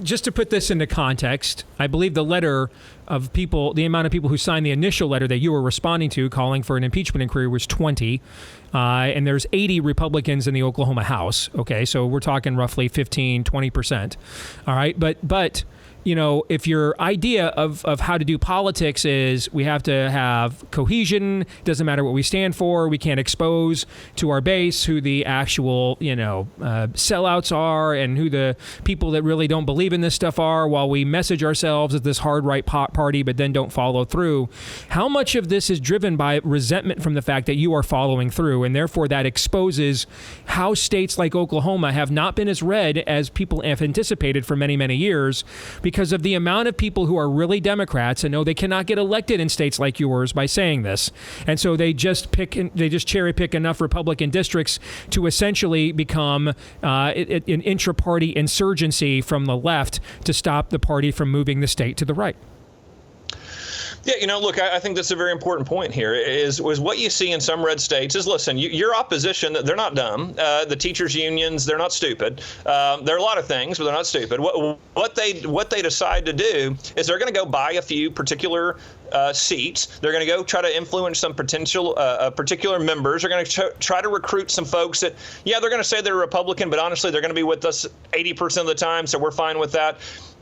Speaker 1: just to put this into context, I believe the letter of people, the amount of people who signed the initial letter that you were responding to calling for an impeachment inquiry was 20, and there's 80 Republicans in the Oklahoma House. Okay, so we're talking roughly 15, 20%. All right, but you know, if your idea of how to do politics is we have to have cohesion, doesn't matter what we stand for, we can't expose to our base who the actual, sellouts are and who the people that really don't believe in this stuff are, while we message ourselves as this hard right party but then don't follow through. How much of this is driven by resentment from the fact that you are following through, and therefore that exposes how states like Oklahoma have not been as red as people have anticipated for many, many years, because of the amount of people who are really Democrats and know they cannot get elected in states like yours by saying this. And so they just cherry pick enough Republican districts to essentially become an intra-party insurgency from the left to stop the party from moving the state to the right.
Speaker 11: Yeah, look, I think that's a very important point here is what you see in some red states is, listen, your opposition, they're not dumb. The teachers unions, they're not stupid. There are a lot of things, but they're not stupid. What they decide to do is they're going to go buy a few particular seats. They're going to go try to influence some particular members. They're going to try to recruit some folks that, they're going to say they're Republican, but honestly, they're going to be with us 80% of the time, so we're fine with that.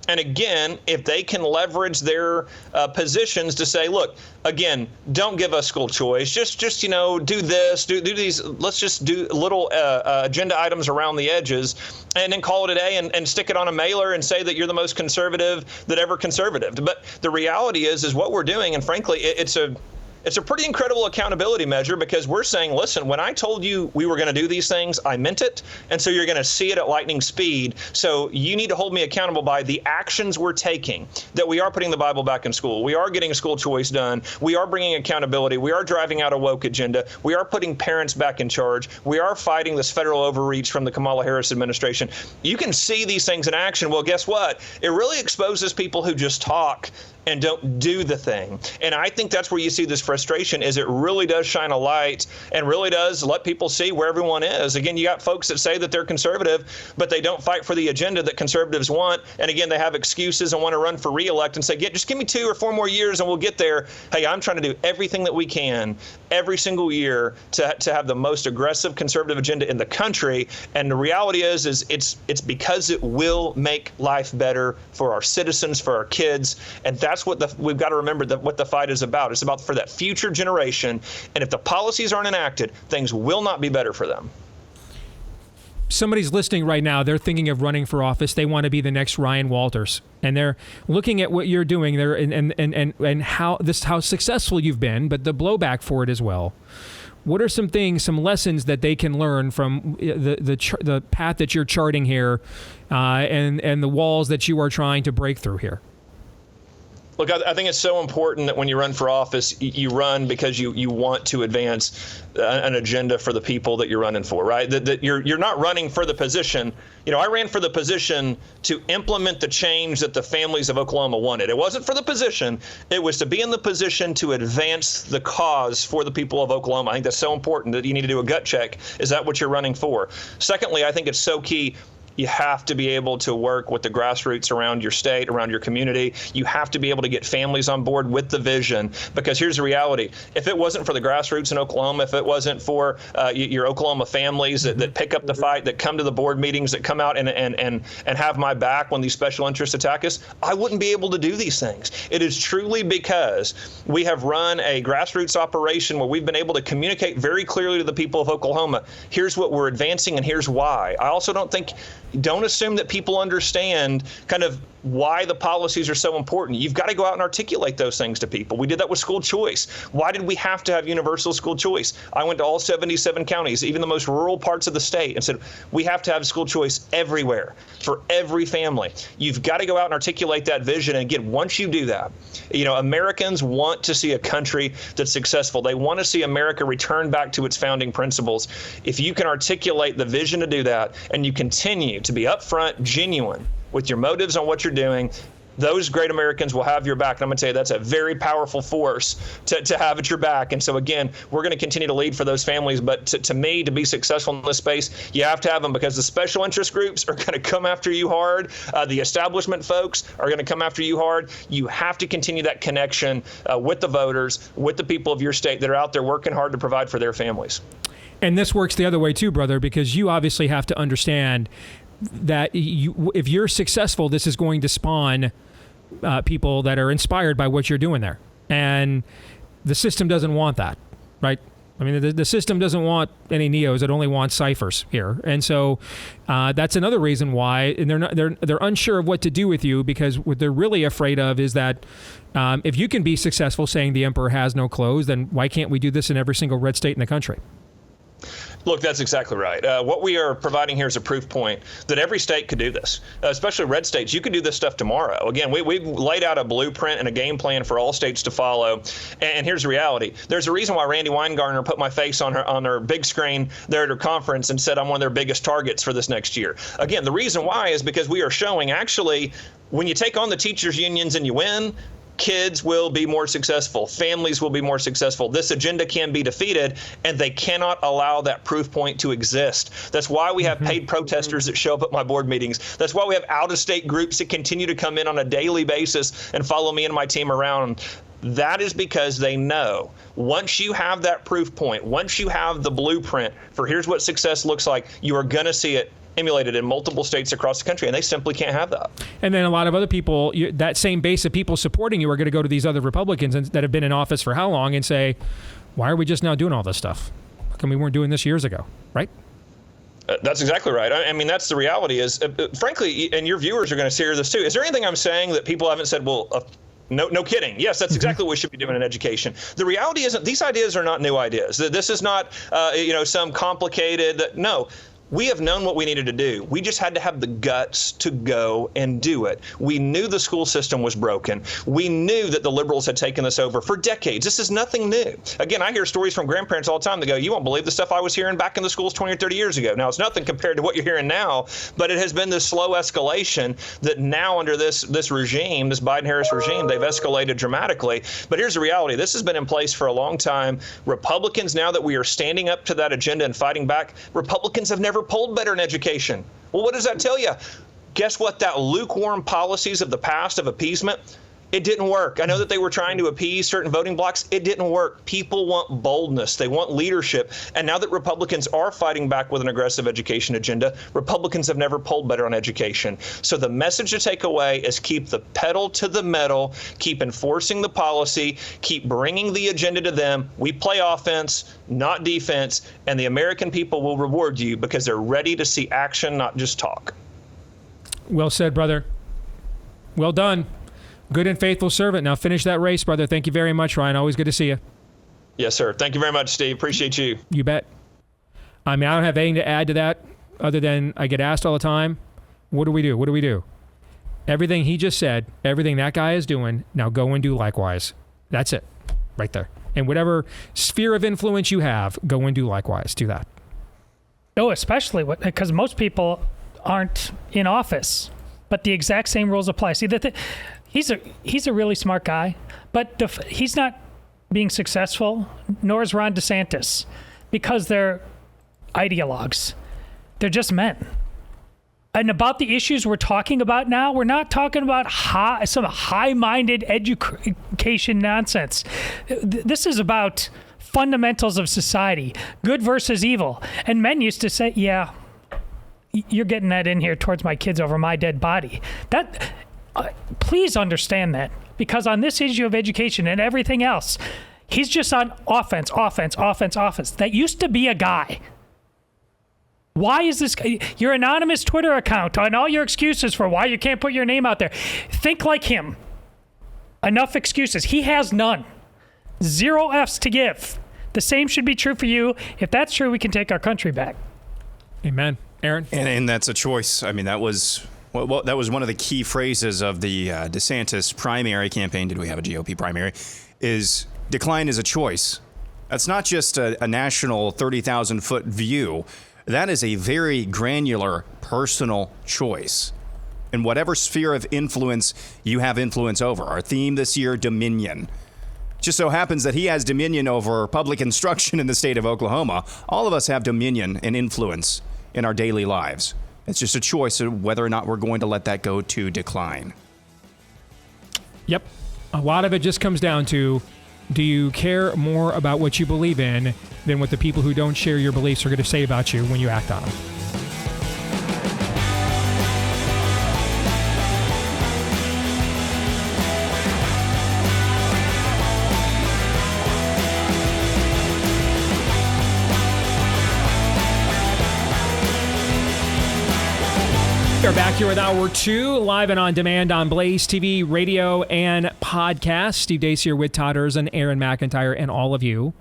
Speaker 11: And again, if they can leverage their positions to say, look, again, don't give us school choice. Just do this, do these. Let's just do little agenda items around the edges, and then call it a day and stick it on a mailer and say that you're the most conservative that ever conservative. But the reality is what we're doing, and frankly, it's a pretty incredible accountability measure, because we're saying, listen, when I told you we were going to do these things, I meant it. And so you're going to see it at lightning speed. So you need to hold me accountable by the actions we're taking, that we are putting the Bible back in school. We are getting school choice done. We are bringing accountability. We are driving out a woke agenda. We are putting parents back in charge. We are fighting this federal overreach from the Kamala Harris administration. You can see these things in action. Well, guess what? It really exposes people who just talk and don't do the thing. And I think that's where you see this frustration, is it really does shine a light and really does let people see where everyone is. Again, you got folks that say that they're conservative, but they don't fight for the agenda that conservatives want. And again, they have excuses and want to run for re-elect and say, just give me 2 or 4 more years and we'll get there. Hey, I'm trying to do everything that we can every single year to have the most aggressive conservative agenda in the country. And the reality is it's because it will make life better for our citizens, for our kids. And that's what we've got to remember, that what the fight is about. It's about for that future generation. And if the policies aren't enacted, things will not be better for them.
Speaker 1: Somebody's listening right now. They're thinking of running for office. They want to be the next Ryan Walters, and they're looking at what you're doing there and how successful you've been, but the blowback for it as well. What are some things, some lessons that they can learn from the path that you're charting here, and the walls that you are trying to break through here?
Speaker 11: Look, I think it's so important that when you run for office, you run because you want to advance an agenda for the people that you're running for, right? That you're not running for the position. I ran for the position to implement the change that the families of Oklahoma wanted. It wasn't for the position. It was to be in the position to advance the cause for the people of Oklahoma. I think that's so important that you need to do a gut check. Is that what you're running for? Secondly, I think it's so key. You have to be able to work with the grassroots around your state, around your community. You have to be able to get families on board with the vision, because here's the reality. If it wasn't for the grassroots in Oklahoma, if it wasn't for your Oklahoma families that pick up the fight, that come to the board meetings, that come out and have my back when these special interests attack us, I wouldn't be able to do these things. It is truly because we have run a grassroots operation where we've been able to communicate very clearly to the people of Oklahoma, here's what we're advancing and here's why. I also don't assume that people understand kind of why the policies are so important. You've got to go out and articulate those things to people. We did that with school choice. Why did we have to have universal school choice? I went to all 77 counties, even the most rural parts of the state, and said, we have to have school choice everywhere for every family. You've got to go out and articulate that vision. And again, once you do that, Americans want to see a country that's successful. They want to see America return back to its founding principles. If you can articulate the vision to do that, and you continue to be upfront, genuine with your motives on what you're doing, those great Americans will have your back. And I'm going to tell you, that's a very powerful force to have at your back. And so, again, we're going to continue to lead for those families. But to me, to be successful in this space, you have to have them, because the special interest groups are going to come after you hard. The establishment folks are going to come after you hard. You have to continue that connection with the voters, with the people of your state that are out there working hard to provide for their families.
Speaker 1: And this works the other way too, brother, because you obviously have to understand that if you're successful, this is going to spawn people that are inspired by what you're doing there. And the system doesn't want that, right? I mean, the system doesn't want any neos. It only wants ciphers here. And so that's another reason why, and they're unsure of what to do with you, because what they're really afraid of is that if you can be successful saying the emperor has no clothes, then why can't we do this in every single red state in the country?
Speaker 11: Look, that's exactly right. What we are providing here is a proof point that every state could do this, especially red states. You could do this stuff tomorrow. Again, we've laid out a blueprint and a game plan for all states to follow. And here's the reality. There's a reason why Randy Weingartner put my face on her big screen there at her conference and said I'm one of their biggest targets for this next year. Again, the reason why is because we are showing, actually, when you take on the teachers' unions and you win, kids will be more successful. Families will be more successful. This agenda can be defeated, and they cannot allow that proof point to exist. That's why we have paid protesters that show up at my board meetings. That's why we have out-of-state groups that continue to come in on a daily basis and follow me and my team around. That is because they know once you have that proof point, once you have the blueprint for here's what success looks like, you are going to see it emulated in multiple states across the country, and they simply can't have that.
Speaker 1: And then a lot of other people, that same base of people supporting you are going to go to these other Republicans that have been in office for how long and say, why are we just now doing all this stuff? How come we weren't doing this years ago, right?
Speaker 11: That's exactly right. I mean, that's the reality is, frankly, and your viewers are going to hear this too. Is there anything I'm saying that people haven't said, well, no kidding. Yes, that's exactly what we should be doing in education. The reality isn't these ideas are not new ideas. This is not, some complicated. No. We have known what we needed to do. We just had to have the guts to go and do it. We knew the school system was broken. We knew that the liberals had taken this over for decades. This is nothing new. Again, I hear stories from grandparents all the time that go, you won't believe the stuff I was hearing back in the schools 20 or 30 years ago. Now, it's nothing compared to what you're hearing now, but it has been this slow escalation that now under this regime, this Biden-Harris regime, they've escalated dramatically. But here's the reality. This has been in place for a long time. Republicans, now that we are standing up to that agenda and fighting back, Republicans have never polled better in education. Well, what does that tell you? Guess what? That lukewarm policies of the past of appeasement, it didn't work. I know that they were trying to appease certain voting blocks. It didn't work. People want boldness. They want leadership. And now that Republicans are fighting back with an aggressive education agenda, Republicans have never polled better on education. So the message to take away is keep the pedal to the metal, keep enforcing the policy, keep bringing the agenda to them. We play offense, not defense, and the American people will reward you because they're ready to see action, not just talk.
Speaker 1: Well said, brother. Well done. Good and faithful servant. Now finish that race, brother. Thank you very much, Ryan. Always good to see you.
Speaker 11: Yes, sir. Thank you very much, Steve. Appreciate you.
Speaker 1: You bet. I mean, I don't have anything to add to that other than I get asked all the time, what do we do? What do we do? Everything he just said, everything that guy is doing, now go and do likewise. That's it. Right there. And whatever sphere of influence you have, go and do likewise. Do that.
Speaker 9: Oh, especially because most people aren't in office, but the exact same rules apply. See, he's a really smart guy, but he's not being successful, nor is Ron DeSantis, because they're ideologues. They're just men. And about the issues we're talking about now, we're not talking about some high-minded education nonsense. This is about fundamentals of society, good versus evil. And men used to say, yeah, you're getting that in here towards my kids over my dead body. Please understand that, because on this issue of education and everything else, he's just on offense. That used to be a guy. Why is this your anonymous Twitter account and all your excuses for why you can't put your name out there? Think like him. Enough excuses. He has none. 0 F's to give. The same should be true for you. If that's true, we can take our country back.
Speaker 1: Amen. Aaron?
Speaker 2: And that's a choice. I mean, that was one of the key phrases of the DeSantis primary campaign. Did we have a GOP primary? Is decline is a choice. That's not just a national 30,000-foot view. That is a very granular, personal choice. In whatever sphere of influence you have influence over. Our theme this year, dominion. Just so happens that he has dominion over public instruction in the state of Oklahoma. All of us have dominion and influence in our daily lives. It's just a choice of whether or not we're going to let that go to decline.
Speaker 1: Yep. A lot of it just comes down to, do you care more about what you believe in than what the people who don't share your beliefs are going to say about you when you act on them? We are back here with Hour 2, live and on demand on Blaze TV, radio, and podcast. Steve Deace here with Todd Erzin, Aaron McIntyre, and all of you.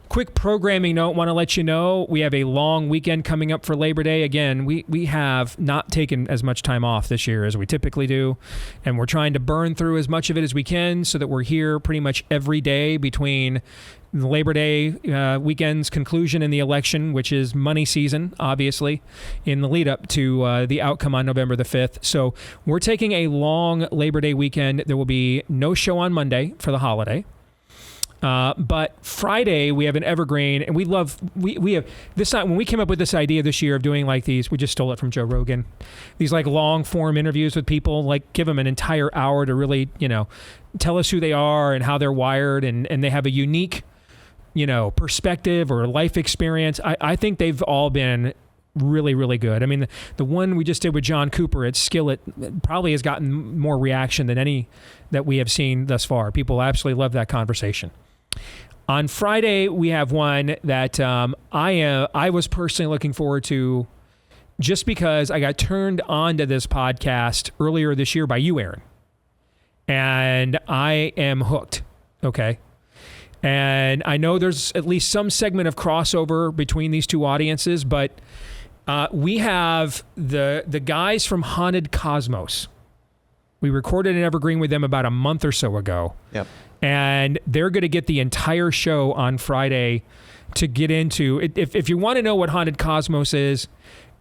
Speaker 1: Quick programming note, want to let you know we have a long weekend coming up for Labor Day. Again, we have not taken as much time off this year as we typically do, and we're trying to burn through as much of it as we can so that we're here pretty much every day between the Labor Day weekend's conclusion and the election, which is money season, obviously, in the lead up to the outcome on November the 5th. So we're taking a long Labor Day weekend. There will be no show on Monday for the holiday. But Friday we have an evergreen, and we have this time when we came up with this idea this year of doing like these. We just stole it from Joe Rogan. These like long form interviews with people, like give them an entire hour to really tell us who they are and how they're wired, and they have a unique perspective or life experience. I think they've all been really, really good. I mean, the one we just did with John Cooper at Skillet probably has gotten more reaction than any that we have seen thus far. People absolutely love that conversation. On Friday, we have one that I was personally looking forward to just because I got turned on to this podcast earlier this year by you, Aaron. And I am hooked, okay? And I know there's at least some segment of crossover between these two audiences, but we have the guys from Haunted Cosmos. We recorded an evergreen with them about a month or so ago.
Speaker 2: Yep.
Speaker 1: And they're going to get the entire show on Friday to get into. If you want to know what Haunted Cosmos is,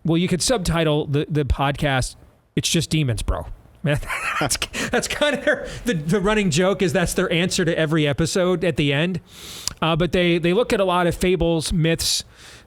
Speaker 1: well, you could subtitle the podcast, "It's Just Demons, Bro." That's kind of the running joke, is that's their answer to every episode at the end. But they look at a lot of fables, myths,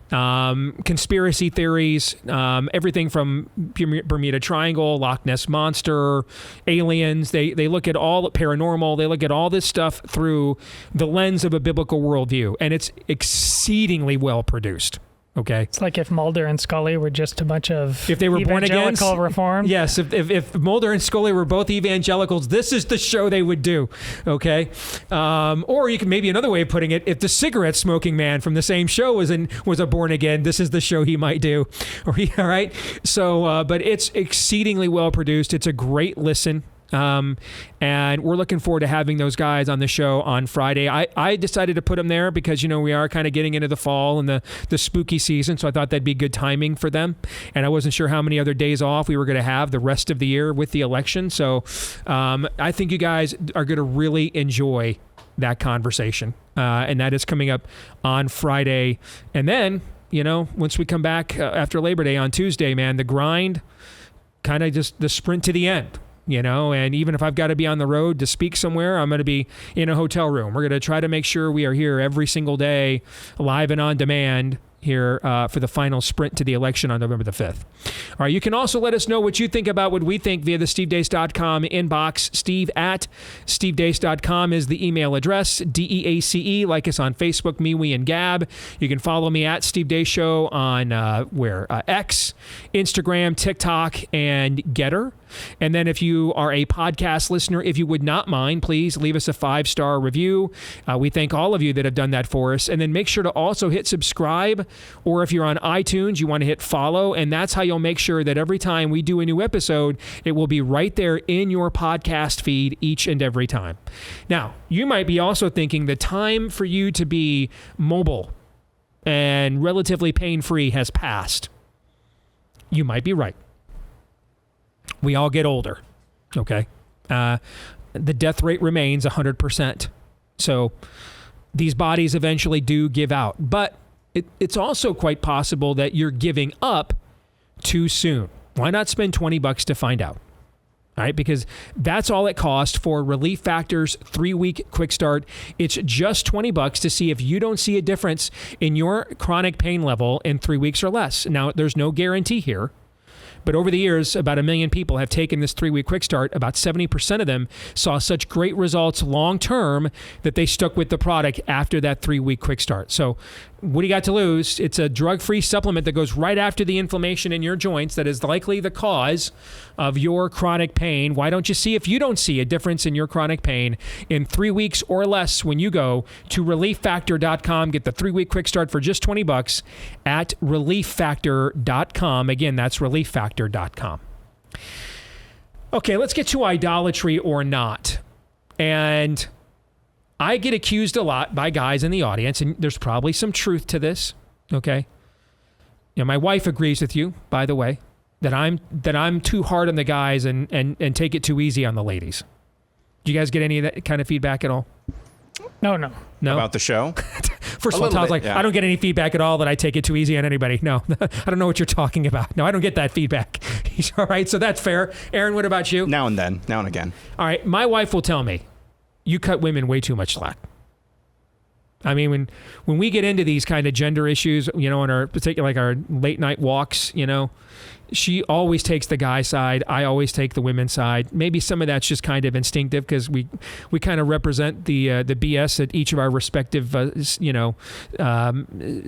Speaker 1: conspiracy theories, everything from Bermuda Triangle, Loch Ness Monster, aliens. They look at all paranormal. They look at all this stuff through the lens of a biblical worldview, and it's exceedingly well produced. Okay,
Speaker 9: it's like if Mulder and Scully were just a bunch of
Speaker 1: if they were born again,
Speaker 9: evangelical reform.
Speaker 1: Yes, if Mulder and Scully were both evangelicals, this is the show they would do. Okay, or you can maybe another way of putting it: if the cigarette smoking man from the same show was a born again, this is the show he might do. All right. So, but it's exceedingly well produced. It's a great listen. And we're looking forward to having those guys on the show on Friday. I decided to put them there because, we are kind of getting into the fall and the spooky season. So I thought that'd be good timing for them. And I wasn't sure how many other days off we were going to have the rest of the year with the election. So I think you guys are going to really enjoy that conversation. And that is coming up on Friday. And then, once we come back after Labor Day on Tuesday, man, the grind, kind of just the sprint to the end. And even if I've got to be on the road to speak somewhere, I'm going to be in a hotel room. We're going to try to make sure we are here every single day, live and on demand here for the final sprint to the election on November the 5th. All right, you can also let us know what you think about what we think via the stevedeace.com inbox. steve@stevedeace.com is the email address. DEACE, like us on Facebook, MeWe, and Gab. You can follow me at Steve Deace Show on X, Instagram, TikTok, and Getter. And then if you are a podcast listener, if you would not mind, please leave us a 5-star review. We thank all of you that have done that for us. And then make sure to also hit subscribe, or if you're on iTunes, you want to hit follow. And that's how you'll make sure that every time we do a new episode, it will be right there in your podcast feed each and every time. Now, you might be also thinking the time for you to be mobile and relatively pain-free has passed. You might be right. We all get older, okay? The death rate remains 100%. So these bodies eventually do give out. But it's also quite possible that you're giving up too soon. Why not spend $20 to find out? All right, because that's all it costs for Relief Factor's 3-week quick start. It's just $20 to see if you don't see a difference in your chronic pain level in 3 weeks or less. Now, there's no guarantee here. But over the years, about 1 million people have taken this 3-week quick start. About 70% of them saw such great results long term that they stuck with the product after that 3-week quick start. So what do you got to lose? It's a drug-free supplement that goes right after the inflammation in your joints that is likely the cause of your chronic pain. Why don't you see if you don't see a difference in your chronic pain in 3 weeks or less when you go to ReliefFactor.com. Get the 3-week quick start for just $20 at ReliefFactor.com. Again, that's ReliefFactor.com. Okay, let's get to idolatry or not. And I get accused a lot by guys in the audience, and there's probably some truth to this, okay? My wife agrees with you, by the way, that I'm too hard on the guys and take it too easy on the ladies. Do you guys get any of that kind of feedback at all?
Speaker 9: No.
Speaker 2: About the show?
Speaker 1: First of all, Tom's like, yeah. I don't get any feedback at all that I take it too easy on anybody. No, I don't know what you're talking about. No, I don't get that feedback. He's all right, so that's fair. Aaron, what about you?
Speaker 2: Now and again.
Speaker 1: All right, my wife will tell me, you cut women way too much slack. I mean, when we get into these kind of gender issues, you know, in our particular, like our late night walks, you know, she always takes the guy side. I always take the women's side. Maybe some of that's just kind of instinctive because we kind of represent the BS that each of our respective,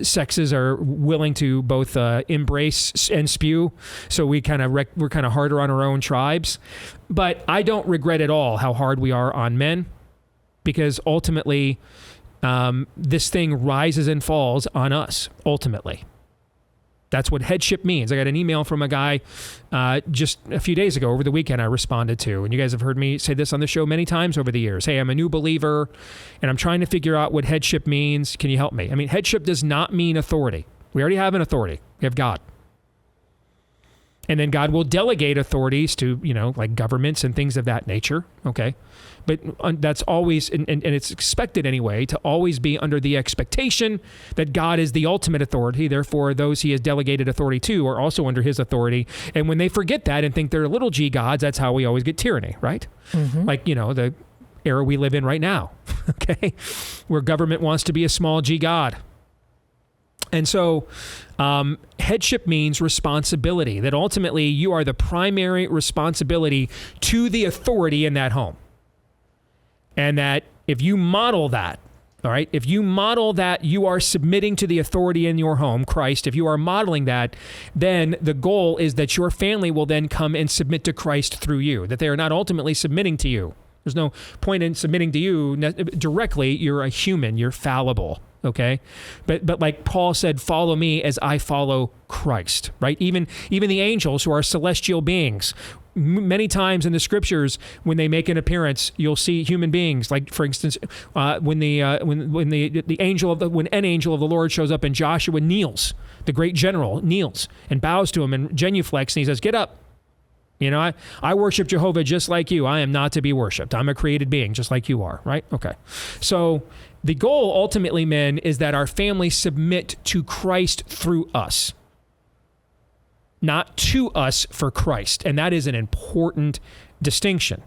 Speaker 1: sexes are willing to both embrace and spew. So we're kind of harder on our own tribes. But I don't regret at all how hard we are on men, because ultimately this thing rises and falls on us, ultimately. That's what headship means. I got an email from a guy just a few days ago over the weekend I responded to. And you guys have heard me say this on the show many times over the years. Hey, I'm a new believer and I'm trying to figure out what headship means. Can you help me? I mean, headship does not mean authority. We already have an authority. We have God. And then God will delegate authorities to, you know, like governments and things of that nature. Okay. But that's always, and it's expected anyway, to always be under the expectation that God is the ultimate authority. Therefore, those he has delegated authority to are also under his authority. And when they forget that and think they're little g gods, that's how we always get tyranny, right? Mm-hmm. Like, you know, the era we live in right now, okay, where government wants to be a small g god. And so headship means responsibility, that ultimately you are the primary responsibility to the authority in that home. And that if you model that, all right, if you model that you are submitting to the authority in your home, Christ, if you are modeling that, then the goal is that your family will then come and submit to Christ through you, that they are not ultimately submitting to you. There's no point in submitting to you directly. You're a human. You're fallible. Okay. But like Paul said, follow me as I follow Christ, right? Even the angels, who are celestial beings, many times in the scriptures, when they make an appearance, you'll see human beings. Like, for instance, when an angel of the Lord shows up and Joshua kneels, the great general kneels and bows to him and genuflects, and he says, "Get up. You know, I worship Jehovah just like you. I am not to be worshipped. I'm a created being just like you are," right? Okay. So the goal ultimately, men, is that our families submit to Christ through us, not to us for Christ. And that is an important distinction,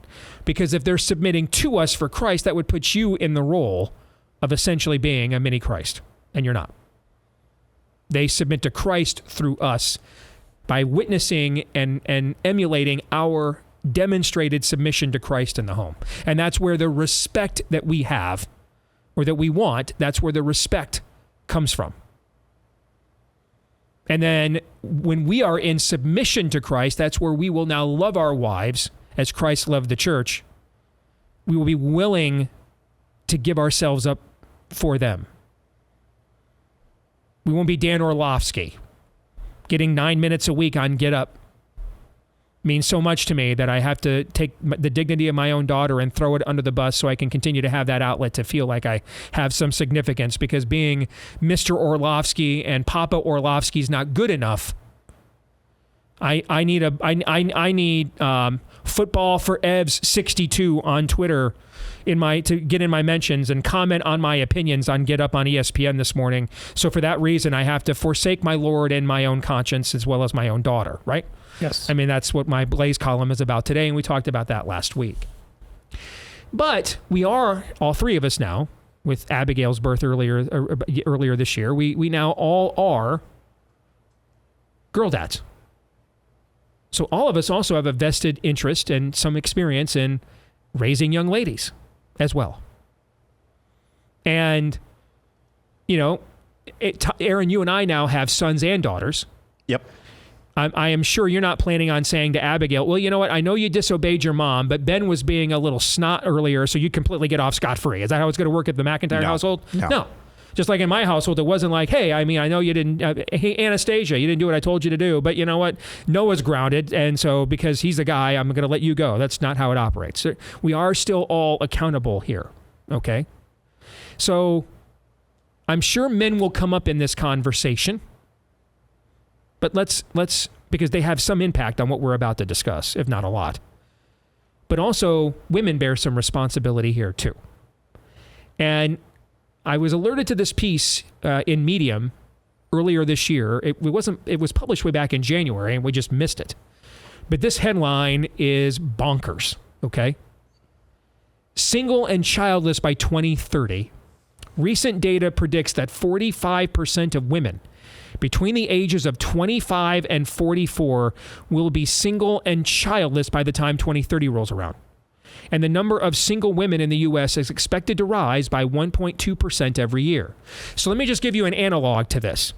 Speaker 1: because if they're submitting to us for Christ, that would put you in the role of essentially being a mini Christ, and you're not. They submit to Christ through us by witnessing and emulating our demonstrated submission to Christ in the home. And that's where the respect that we have, or that we want, that's where the respect comes from. And then when we are in submission to Christ, that's where we will now love our wives as Christ loved the church. We will be willing to give ourselves up for them. We won't be Dan Orlovsky. Getting 9 minutes a week on Get Up means so much to me that I have to take the dignity of my own daughter and throw it under the bus so I can continue to have that outlet to feel like I have some significance, because being Mr. Orlovsky and Papa Orlovsky is not good enough. I need Football for Evs 62 on Twitter to get in my mentions and comment on my opinions on Get Up on ESPN this morning. So for that reason, I have to forsake my Lord and my own conscience as well as my own daughter, right?
Speaker 9: Yes.
Speaker 1: I mean, that's what my Blaze column is about today, and we talked about that last week. But we are, all three of us now, with Abigail's birth earlier this year, we now all are girl dads. So all of us also have a vested interest and some experience in raising young ladies as well. And, you know, Aaron, you and I now have sons and daughters.
Speaker 2: Yep.
Speaker 1: I am sure you're not planning on saying to Abigail, well, you know what? I know you disobeyed your mom, but Ben was being a little snot earlier, so you completely get off scot-free. Is that how it's going to work at the McIntyre household? No. Just like in my household, it wasn't like, hey, I mean, I know you didn't, hey, Anastasia, you didn't do what I told you to do, but you know what? Noah's grounded, and so because he's a guy, I'm going to let you go. That's not how it operates. We are still all accountable here, okay? So I'm sure men will come up in this conversation, but let's because they have some impact on what we're about to discuss, if not a lot. But also, women bear some responsibility here too. And I was alerted to this piece in Medium earlier this year. It was published way back in January, and we just missed it. But this headline is bonkers, okay? Single and childless by 2030. Recent data predicts that 45% of women between the ages of 25 and 44 will be single and childless by the time 2030 rolls around. And the number of single women in the U.S. is expected to rise by 1.2% every year. So let me just give you an analog to this.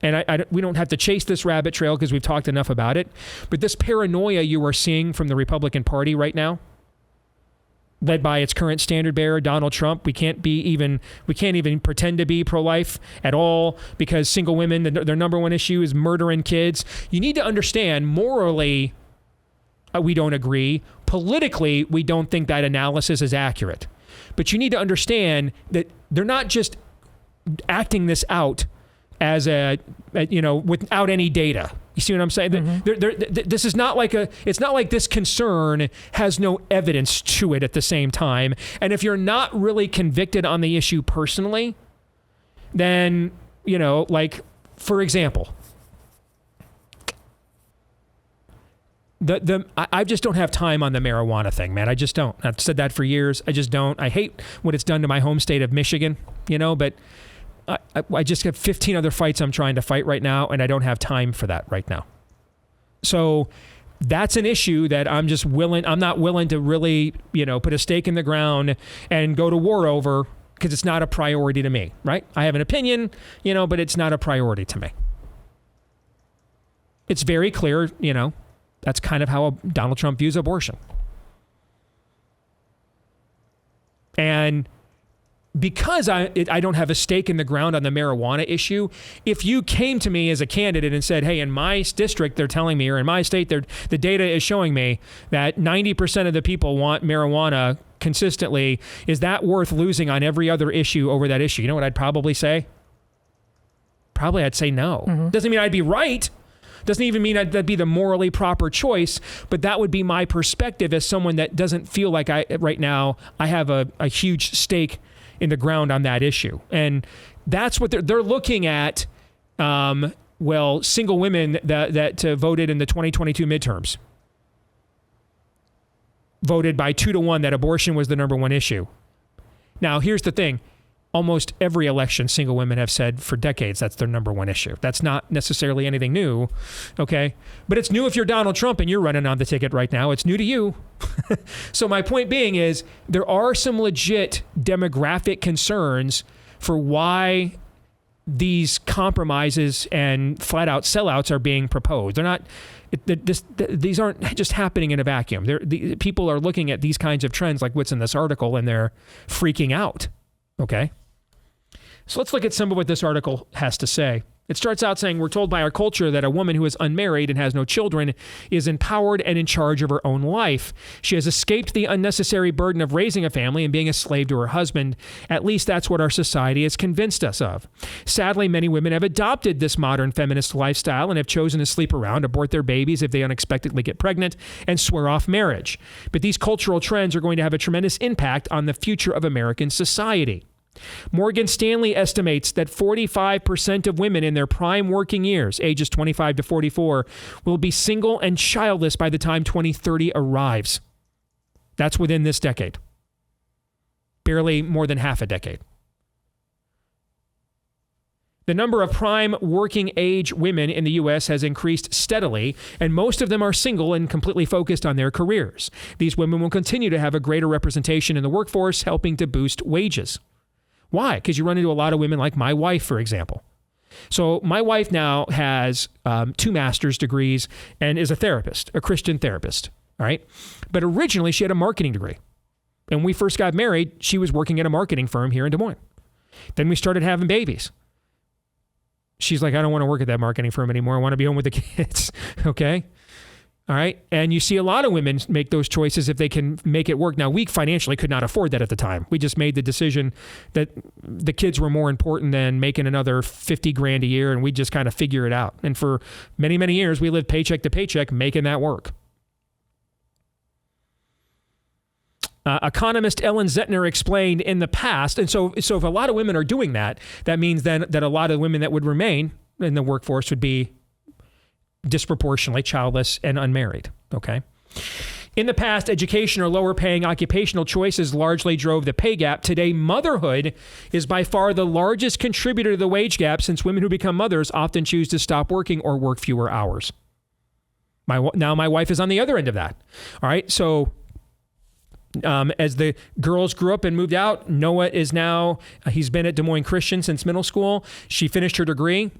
Speaker 1: And we don't have to chase this rabbit trail because we've talked enough about it. But this paranoia you are seeing from the Republican Party right now, led by its current standard bearer, Donald Trump, we can't even pretend to be pro-life at all because single women, their number one issue is murdering kids. You need to understand, morally, we don't agree. Politically, we don't think that analysis is accurate. But you need to understand that they're not just acting this out as without any data. You see what I'm saying? Mm-hmm. This is not like it's not like this concern has no evidence to it at the same time. And if you're not really convicted on the issue personally, then, like, for example, I just don't have time on the marijuana thing, man. I just don't. I've said that for years. I just don't. I hate what it's done to my home state of Michigan, but I just have 15 other fights I'm trying to fight right now, and I don't have time for that right now. So that's an issue that I'm not willing to really, put a stake in the ground and go to war over because it's not a priority to me, right? I have an opinion, but it's not a priority to me. It's very clear, that's kind of how Donald Trump views abortion. And because I don't have a stake in the ground on the marijuana issue, if you came to me as a candidate and said, hey, in my district, they're telling me, or in my state, the data is showing me that 90% of the people want marijuana consistently, is that worth losing on every other issue over that issue? You know what I'd probably say? Probably I'd say no. Mm-hmm. Doesn't mean I'd be right. Doesn't even mean that'd be the morally proper choice, but that would be my perspective as someone that doesn't feel like right now I have a huge stake in the ground on that issue. And that's what they're looking at. Single women that voted in the 2022 midterms voted by 2-1 that abortion was the number one issue. Now, here's the thing. Almost every election, single women have said for decades that's their number one issue. That's not necessarily anything new, okay? But it's new if you're Donald Trump and you're running on the ticket right now. It's new to you. So my point being is there are some legit demographic concerns for why these compromises and flat-out sellouts are being proposed. They're not. These aren't just happening in a vacuum. People are looking at these kinds of trends like what's in this article and they're freaking out. Okay, so let's look at some of what this article has to say. It starts out saying, we're told by our culture that a woman who is unmarried and has no children is empowered and in charge of her own life. She has escaped the unnecessary burden of raising a family and being a slave to her husband. At least that's what our society has convinced us of. Sadly, many women have adopted this modern feminist lifestyle and have chosen to sleep around, abort their babies if they unexpectedly get pregnant, and swear off marriage. But these cultural trends are going to have a tremendous impact on the future of American society. Morgan Stanley estimates that 45% of women in their prime working years, ages 25 to 44, will be single and childless by the time 2030 arrives. That's within this decade. Barely more than half a decade. The number of prime working age women in the U.S. has increased steadily, and most of them are single and completely focused on their careers. These women will continue to have a greater representation in the workforce, helping to boost wages. Why? Because you run into a lot of women like my wife, for example. So my wife now has 2 master's degrees and is a therapist, a Christian therapist, all right? But originally she had a marketing degree. And when we first got married, she was working at a marketing firm here in Des Moines. Then we started having babies. She's like, I don't want to work at that marketing firm anymore. I want to be home with the kids, okay? All right. And you see a lot of women make those choices if they can make it work. Now, we financially could not afford that at the time. We just made the decision that the kids were more important than making another $50,000 a year, and we just kind of figure it out. And for many, many years, we lived paycheck to paycheck making that work. Economist Ellen Zettner explained in the past, and so if a lot of women are doing that, that means then that a lot of women that would remain in the workforce would be disproportionately childless and unmarried, okay? In the past, education or lower paying occupational choices largely drove the pay gap. Today, motherhood is by far the largest contributor to the wage gap, since women who become mothers often choose to stop working or work fewer hours. Now my wife is on the other end of that. All right. So as the girls grew up and moved out, Noah is now, he's been at Des Moines Christian since middle school. She finished her degree.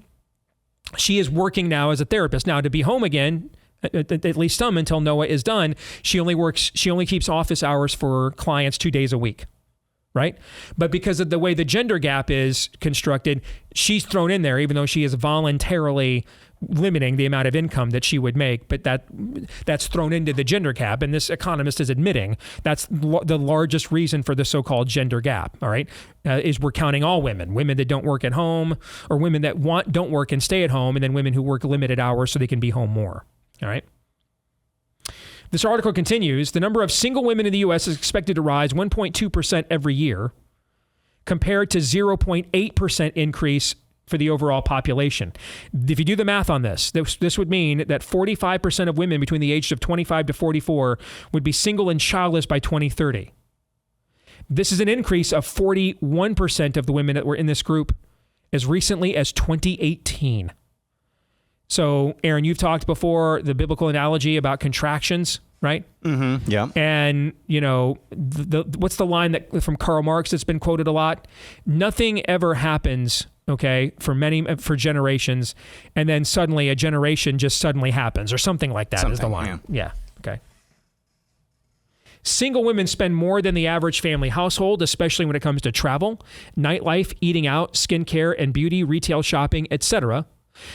Speaker 1: She is working now as a therapist. Now, to be home again, at least some until Noah is done, she only keeps office hours for clients 2 days a week, right? But because of the way the gender gap is constructed, she's thrown in there, even though she is voluntarily limiting the amount of income that she would make. But that's thrown into the gender gap, and this economist is admitting that's the largest reason for the so-called gender gap. All right, is we're counting all women that don't work at home, or women that don't work and stay at home, and then women who work limited hours so they can be home more. All right. This article continues. The number of single women in the U.S. is expected to rise 1.2% every year, compared to 0.8% increase for the overall population. If you do the math on this would mean that 45% of women between the ages of 25 to 44 would be single and childless by 2030. This is an increase of 41% of the women that were in this group as recently as 2018. So, Aaron, you've talked before the biblical analogy about contractions, right?
Speaker 2: Mm-hmm. Yeah.
Speaker 1: And, you know, what's the line that from Karl Marx that's been quoted a lot? Nothing ever happens, okay, for generations, and then suddenly a generation just suddenly happens, or something like that is the line. Yeah. Okay. Single women spend more than the average family household, especially when it comes to travel, nightlife, eating out, skincare and beauty, retail shopping, etc.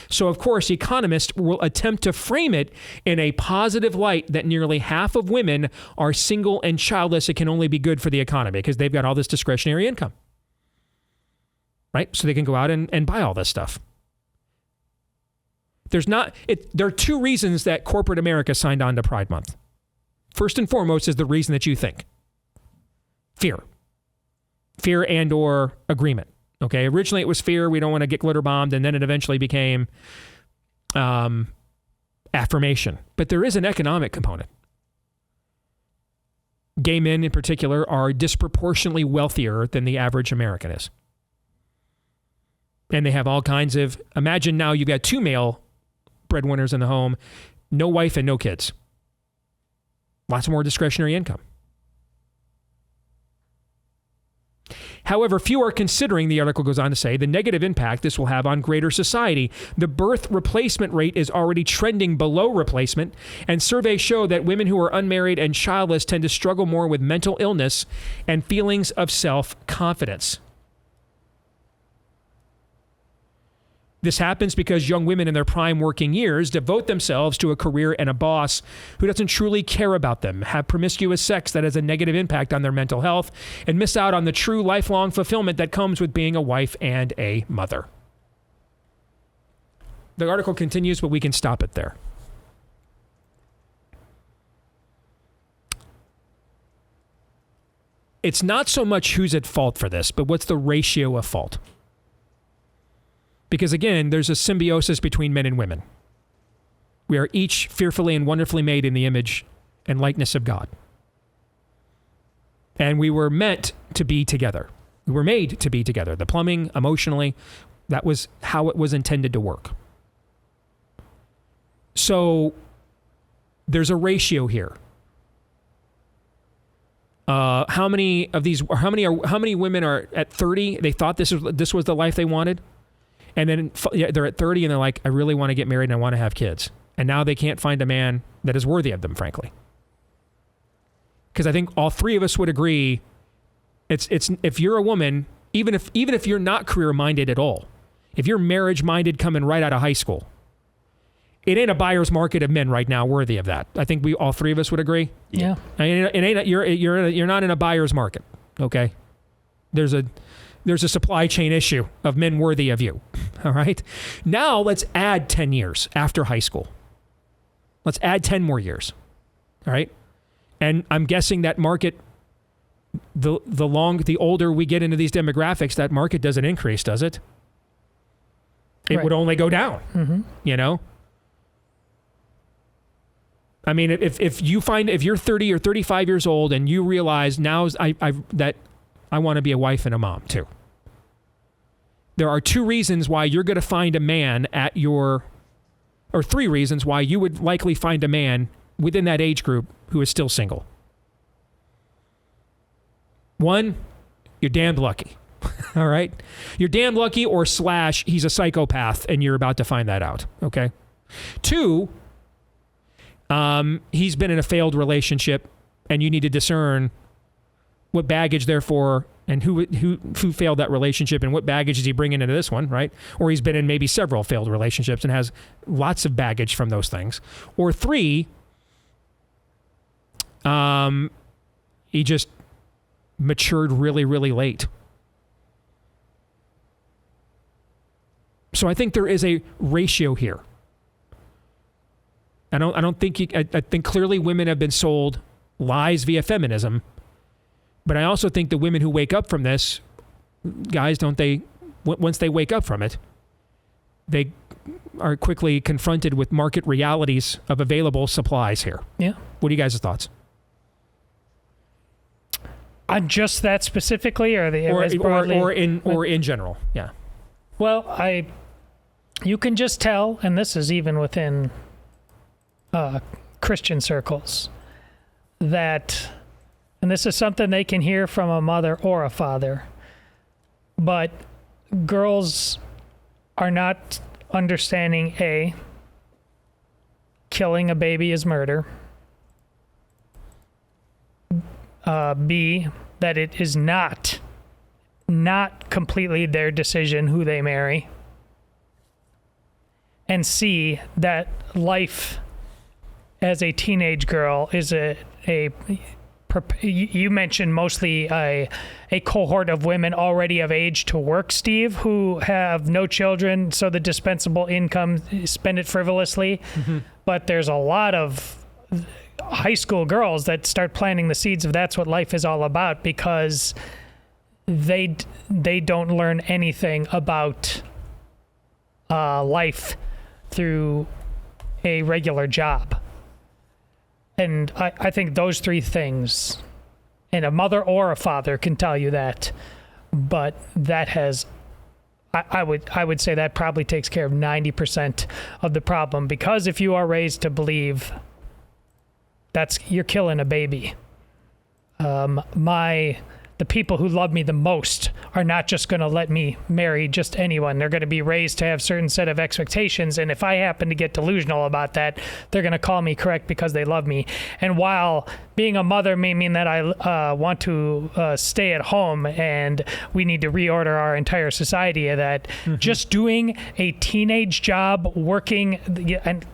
Speaker 1: So, of course, economists will attempt to frame it in a positive light that nearly half of women are single and childless. It can only be good for the economy because they've got all this discretionary income, right? So they can go out and buy all this stuff. There are two reasons that corporate America signed on to Pride Month. First and foremost is the reason that you think. Fear and or agreement. Okay, originally it was fear, we don't want to get glitter bombed, and then it eventually became affirmation. But there is an economic component. Gay men in particular are disproportionately wealthier than the average American is. And they have all kinds of, imagine now you've got 2 male breadwinners in the home, no wife and no kids. Lots more discretionary income. However, few are considering, the article goes on to say, the negative impact this will have on greater society. The birth replacement rate is already trending below replacement, and surveys show that women who are unmarried and childless tend to struggle more with mental illness and feelings of self-confidence. This happens because young women in their prime working years devote themselves to a career and a boss who doesn't truly care about them, have promiscuous sex that has a negative impact on their mental health, and miss out on the true lifelong fulfillment that comes with being a wife and a mother. The article continues, but we can stop it there. It's not so much who's at fault for this, but what's the ratio of fault? Because again, there's a symbiosis between men and women. We are each fearfully and wonderfully made in the image and likeness of God. And we were meant to be together. We were made to be together. The plumbing, emotionally, that was how it was intended to work. So there's a ratio here. How many women are at 30? They thought this was the life they wanted. And then they're at 30 and they're like, I really want to get married and I want to have kids. And now they can't find a man that is worthy of them, frankly. Because I think all three of us would agree, it's if you're a woman, even if you're not career-minded at all, if you're marriage-minded coming right out of high school, it ain't a buyer's market of men right now worthy of that. I think all three of us would agree.
Speaker 9: Yeah.
Speaker 1: I mean, you're not in a buyer's market, okay? There's a supply chain issue of men worthy of you, all right? Now let's add 10 years after high school. Let's add 10 more years, all right? And I'm guessing that market, the older we get into these demographics, that market doesn't increase, does it? It would only go down, you know? I mean, if you're 30 or 35 years old and you realize that I want to be a wife and a mom too. There are 2 reasons why you're going to find a man or 3 reasons why you would likely find a man within that age group who is still single. 1, you're damned lucky. All right? You're damned lucky, or / he's a psychopath and you're about to find that out. Okay? 2, he's been in a failed relationship and you need to discern what baggage, therefore, and who failed that relationship and what baggage is he bringing into this one, right? Or he's been in maybe several failed relationships and has lots of baggage from those things. Or 3, he just matured really, really late. So I think there is a ratio here. I don't think I think clearly women have been sold lies via feminism. But I also think the women who wake up from this, guys, once they wake up from it, they are quickly confronted with market realities of available supplies here. Yeah. What are you guys' thoughts?
Speaker 9: On just that specifically, or
Speaker 1: in general? Yeah.
Speaker 9: Well, you can just tell, and this is even within Christian circles, that. And this is something they can hear from a mother or a father. But girls are not understanding A, killing a baby is murder. B, that it is not completely their decision who they marry. And C, that life as a teenage girl is you mentioned mostly a cohort of women already of age to work, Steve, who have no children, so the dispensable income, spend it frivolously. Mm-hmm. But there's a lot of high school girls that start planting the seeds of that's what life is all about, because they don't learn anything about life through a regular job. And I think those 3 things, and a mother or a father can tell you that, but that has, I would say that probably takes care of 90% of the problem, because if you are raised to believe you're killing a baby, the people who love me the most are not just going to let me marry just anyone. They're going to be raised to have certain set of expectations. And if I happen to get delusional about that, they're going to call me correct because they love me. And while being a mother may mean that I want to stay at home and we need to reorder our entire society of that, just doing a teenage job, working and,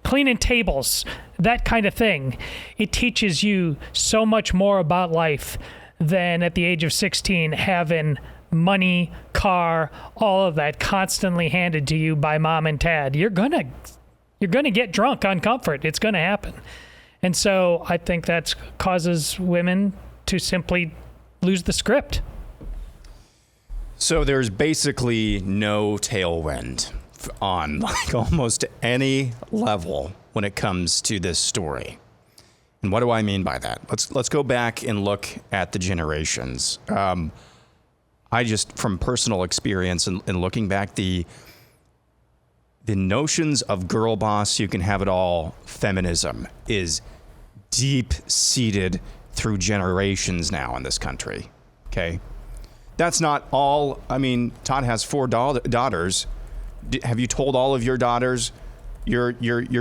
Speaker 9: cleaning tables, that kind of thing, it teaches you so much more about life than at the age of 16 having money, car, all of that constantly handed to you by mom and dad. You're gonna get drunk on comfort. It's gonna happen. And so I think that causes women to simply lose the script.
Speaker 2: So there's basically no tailwind on almost any level when it comes to this story. And what do I mean by that? Let's go back and look at the generations. I just, from personal experience and looking back, the notions of girl boss, you can have it all, feminism is deep-seated through generations now in this country, okay? That's not all. I mean, Todd has 4 daughters. Have you told all of your daughters your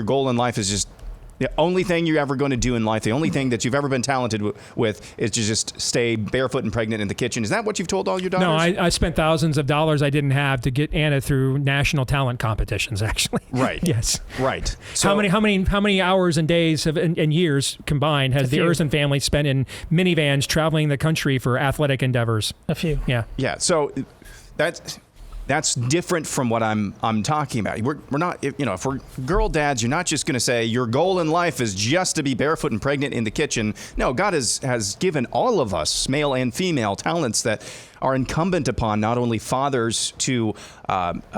Speaker 2: goal in life is just the only thing you're ever going to do in life, the only thing that you've ever been talented with is to just stay barefoot and pregnant in the kitchen? Is that what you've told all your daughters?
Speaker 1: No, I spent thousands of dollars I didn't have to get Anna through national talent competitions, actually.
Speaker 2: Right.
Speaker 1: Yes.
Speaker 2: Right.
Speaker 1: So how many hours and days and years combined has the Erson family spent in minivans traveling the country for athletic endeavors?
Speaker 9: A few.
Speaker 1: Yeah.
Speaker 2: Yeah. So That's different from what I'm talking about. We're not, if we're girl dads, you're not just going to say your goal in life is just to be barefoot and pregnant in the kitchen. No, God has given all of us, male and female, talents that are incumbent upon not only fathers to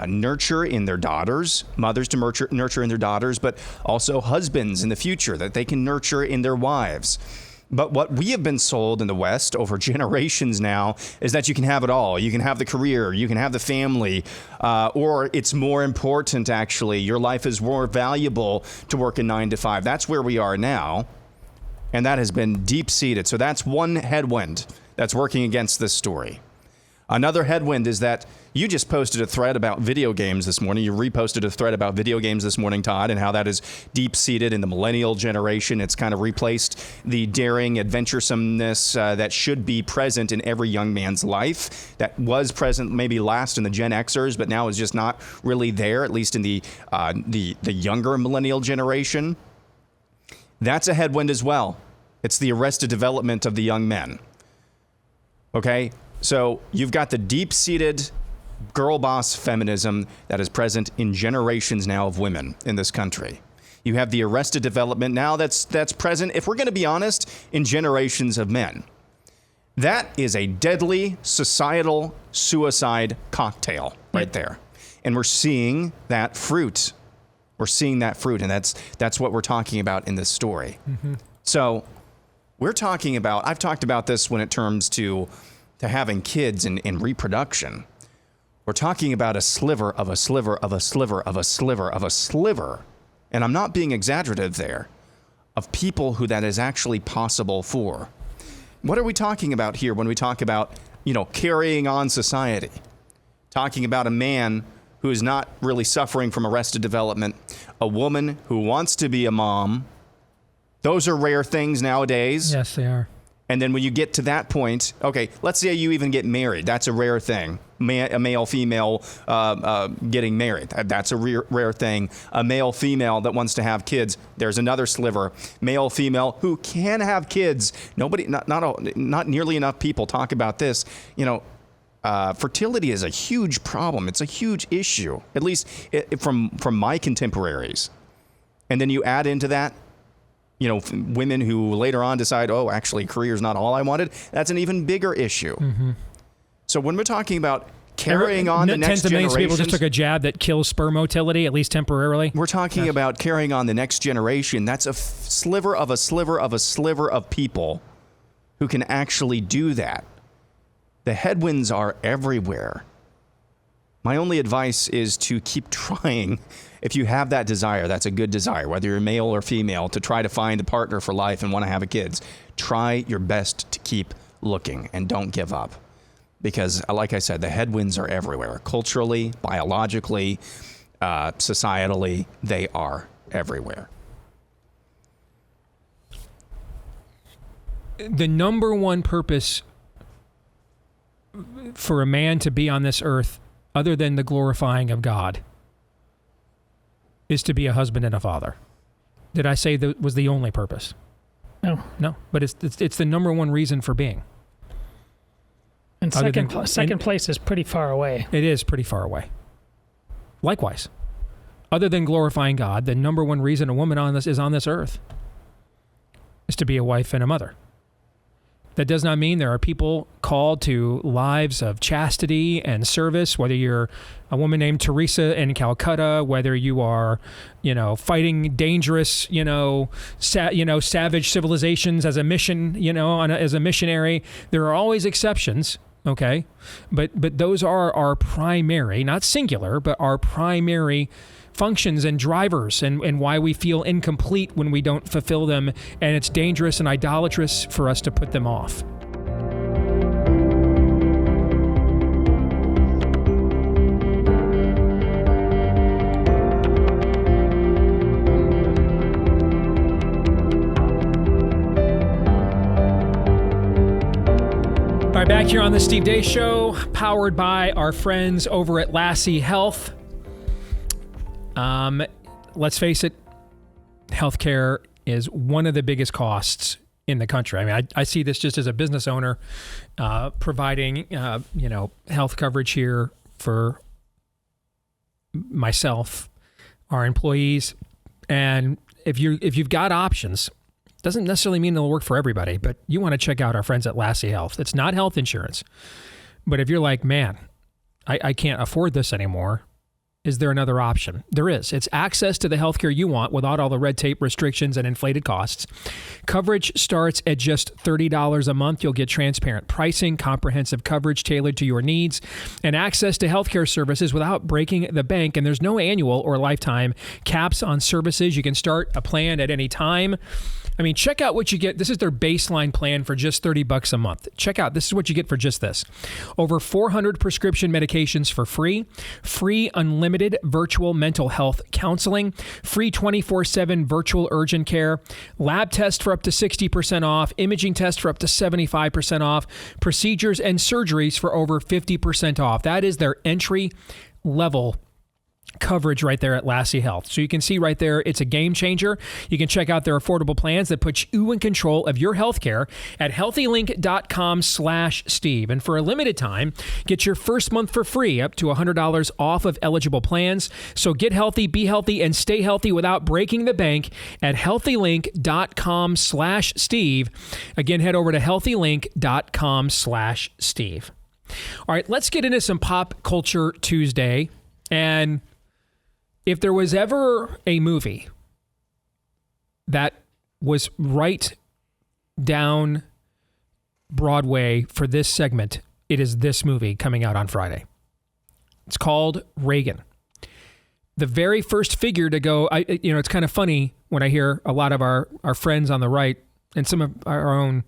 Speaker 2: nurture in their daughters, mothers to nurture in their daughters, but also husbands in the future that they can nurture in their wives. But what we have been sold in the West over generations now is that you can have it all. You can have the career, you can have the family, or it's more important, actually. Your life is more valuable to work a 9 to 5. That's where we are now, and that has been deep-seated. So that's one headwind that's working against this story. Another headwind is that you just posted a thread about video games this morning. You reposted a thread about video games this morning, Todd, and how that is deep-seated in the millennial generation. It's kind of replaced the daring adventuresomeness that should be present in every young man's life, that was present maybe last in the Gen Xers, but now is just not really there, at least in the younger millennial generation. That's a headwind as well. It's the arrested development of the young men. Okay? So you've got the deep-seated girl boss feminism that is present in generations now of women in this country. You have the arrested development now that's present, if we're going to be honest, in generations of men. That is a deadly societal suicide cocktail right there. And we're seeing that fruit. We're seeing that fruit, and that's what we're talking about in this story. Mm-hmm. So we're talking about, I've talked about this when it comes to having kids and reproduction. We're talking about a sliver of a sliver of a sliver of a sliver of a sliver, and I'm not being exaggerative there, of people who that is actually possible for. What are we talking about here when we talk about, carrying on society? Talking about a man who is not really suffering from arrested development, a woman who wants to be a mom. Those are rare things nowadays.
Speaker 1: Yes, they are.
Speaker 2: And then when you get to that point, okay, let's say you even get married. That's a rare thing. A male-female getting married. That's a rare thing. A male-female that wants to have kids. There's another sliver. Male-female who can have kids. Not nearly enough people talk about this. Fertility is a huge problem. It's a huge issue, at least from my contemporaries. And then you add into that, women who later on decide, oh, actually, career's not all I wanted. That's an even bigger issue. Mm-hmm. So when we're talking about carrying on the next generation, tens of millions of people just took
Speaker 1: a jab that kills sperm motility, at least temporarily.
Speaker 2: We're talking about carrying on the next generation. That's a sliver of a sliver of a sliver of people who can actually do that. The headwinds are everywhere. My only advice is to keep trying. If you have that desire, that's a good desire, whether you're male or female, to try to find a partner for life and want to have kids. Try your best to keep looking and don't give up. Because, like I said, the headwinds are everywhere. Culturally, biologically, societally, they are everywhere.
Speaker 1: The number one purpose for a man to be on this earth, other than the glorifying of God, is to be a husband and a father. Did I say that was the only purpose? No. But it's the number one reason for being.
Speaker 9: And second place is pretty far away.
Speaker 1: It is pretty far away. Likewise, other than glorifying God, the number one reason a woman is on this earth is to be a wife and a mother. That does not mean there are people called to lives of chastity and service, whether you're a woman named Teresa in Calcutta, whether you are, fighting dangerous, savage civilizations as a mission, as a missionary. There are always exceptions, okay? But those are our primary, not singular, but our primary functions and drivers, and why we feel incomplete when we don't fulfill them, and it's dangerous and idolatrous for us to put them off. All right, back here on the Steve Deace Show, powered by our friends over at Lassie Health. Let's face it, healthcare is one of the biggest costs in the country. I mean, I see this just as a business owner, providing, health coverage here for myself, our employees, and if you've got options, doesn't necessarily mean it'll work for everybody, but you want to check out our friends at Lassie Health. It's not health insurance, but if you're like, man, I can't afford this anymore, is there another option? There is. It's access to the healthcare you want without all the red tape, restrictions, and inflated costs. Coverage starts at just $30 a month. You'll get transparent pricing, comprehensive coverage tailored to your needs, and access to healthcare services without breaking the bank. And there's no annual or lifetime caps on services. You can start a plan at any time. I mean, check out what you get. This is their baseline plan for just $30 a month. Check out, this is what you get for just this. Over 400 prescription medications for free unlimited virtual mental health counseling, free 24/7 virtual urgent care, lab tests for up to 60% off, imaging tests for up to 75% off, procedures and surgeries for over 50% off. That is their entry level coverage right there at Lassie Health. So you can see right there, it's a game changer. You can check out their affordable plans that put you in control of your healthcare at healthylink.com/Steve. And for a limited time, get your first month for free, up to $100 off of eligible plans. So get healthy, be healthy, and stay healthy without breaking the bank at healthylink.com/Steve. Again, head over to healthylink.com/Steve. All right, let's get into some Pop Culture Tuesday. And if there was ever a movie that was right down Broadway for this segment, it is this movie coming out on Friday. It's called Reagan. The very first figure to go, it's kind of funny when I hear a lot of our friends on the right and some of our own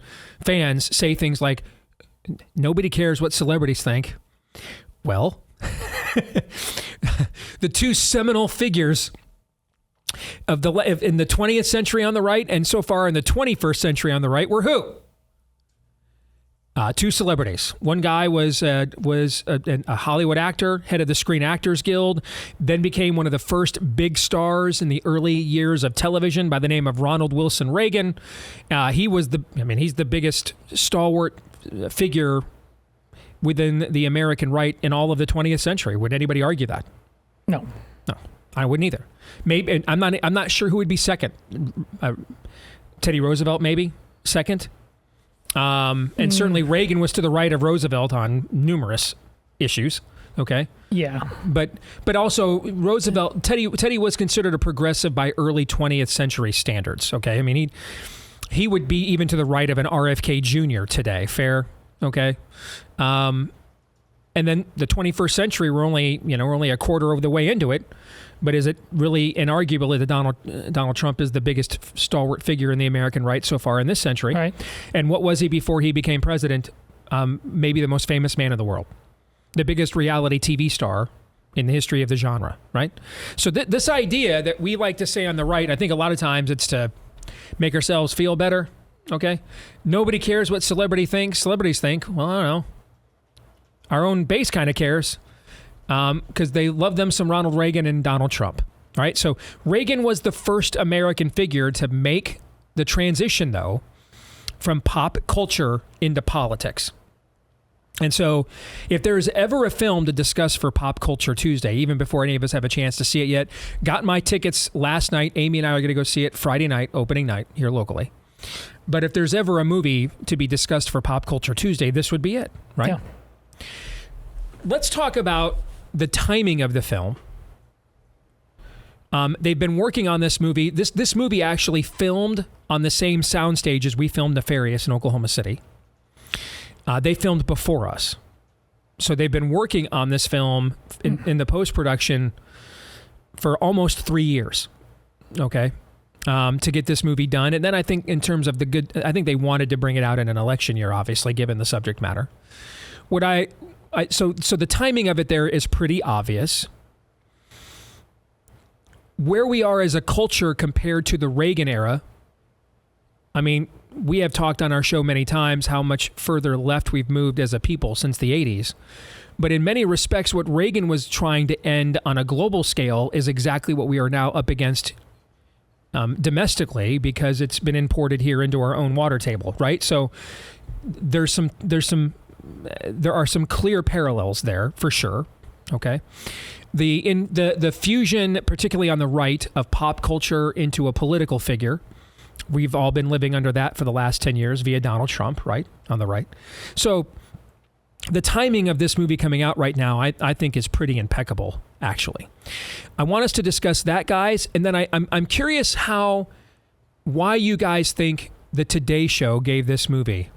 Speaker 1: fans say things like, nobody cares what celebrities think. Well, the two seminal figures of in the 20th century on the right and so far in the 21st century on the right were who? Two celebrities. One guy was a Hollywood actor, head of the Screen Actors Guild, then became one of the first big stars in the early years of television by the name of Ronald Wilson Reagan. He's the biggest stalwart figure within the American right in all of the 20th century. Would anybody argue that?
Speaker 9: No,
Speaker 1: I wouldn't either. Maybe I'm not sure who would be second. Teddy Roosevelt, maybe second. And certainly Reagan was to the right of Roosevelt on numerous issues. Okay.
Speaker 9: Yeah.
Speaker 1: But also Roosevelt, Teddy was considered a progressive by early 20th century standards. Okay. I mean, he would be even to the right of an RFK Jr. today. Fair. Okay. And then the 21st century, we're only a quarter of the way into it. But is it really inarguably that Donald Trump is the biggest stalwart figure in the American right so far in this century?
Speaker 9: Right.
Speaker 1: And what was he before he became president? Maybe the most famous man in the world, the biggest reality TV star in the history of the genre, right? So this idea that we like to say on the right, I think a lot of times it's to make ourselves feel better. Okay, nobody cares what celebrities think. Well, I don't know. Our own base kind of cares because they love them some Ronald Reagan and Donald Trump. All right, so Reagan was the first American figure to make the transition, though, from pop culture into politics. And so if there's ever a film to discuss for Pop Culture Tuesday, even before any of us have a chance to see it yet, got my tickets last night. Amy and I are going to go see it Friday night, opening night here locally. But if there's ever a movie to be discussed for Pop Culture Tuesday, this would be it, right?
Speaker 9: Yeah.
Speaker 1: Let's talk about the timing of the film. They've been working on this movie. This movie actually filmed on the same soundstage as we filmed Nefarious in Oklahoma City. They filmed before us. So they've been working on this film in the post-production for almost 3 years, okay, to get this movie done. And then I think in terms of I think they wanted to bring it out in an election year, obviously, given the subject matter. So the timing of it there is pretty obvious. Where we are as a culture compared to the Reagan era, I mean, we have talked on our show many times how much further left we've moved as a people since the 80s. But in many respects, what Reagan was trying to end on a global scale is exactly what we are now up against domestically, because it's been imported here into our own water table, right? So there are some clear parallels there for sure. Okay. The fusion, particularly on the right, of pop culture into a political figure. We've all been living under that for the last 10 years via Donald Trump, right? On the right. So the timing of this movie coming out right now, I think is pretty impeccable, actually. I want us to discuss that, guys. And then I'm curious why you guys think the Today Show gave this movie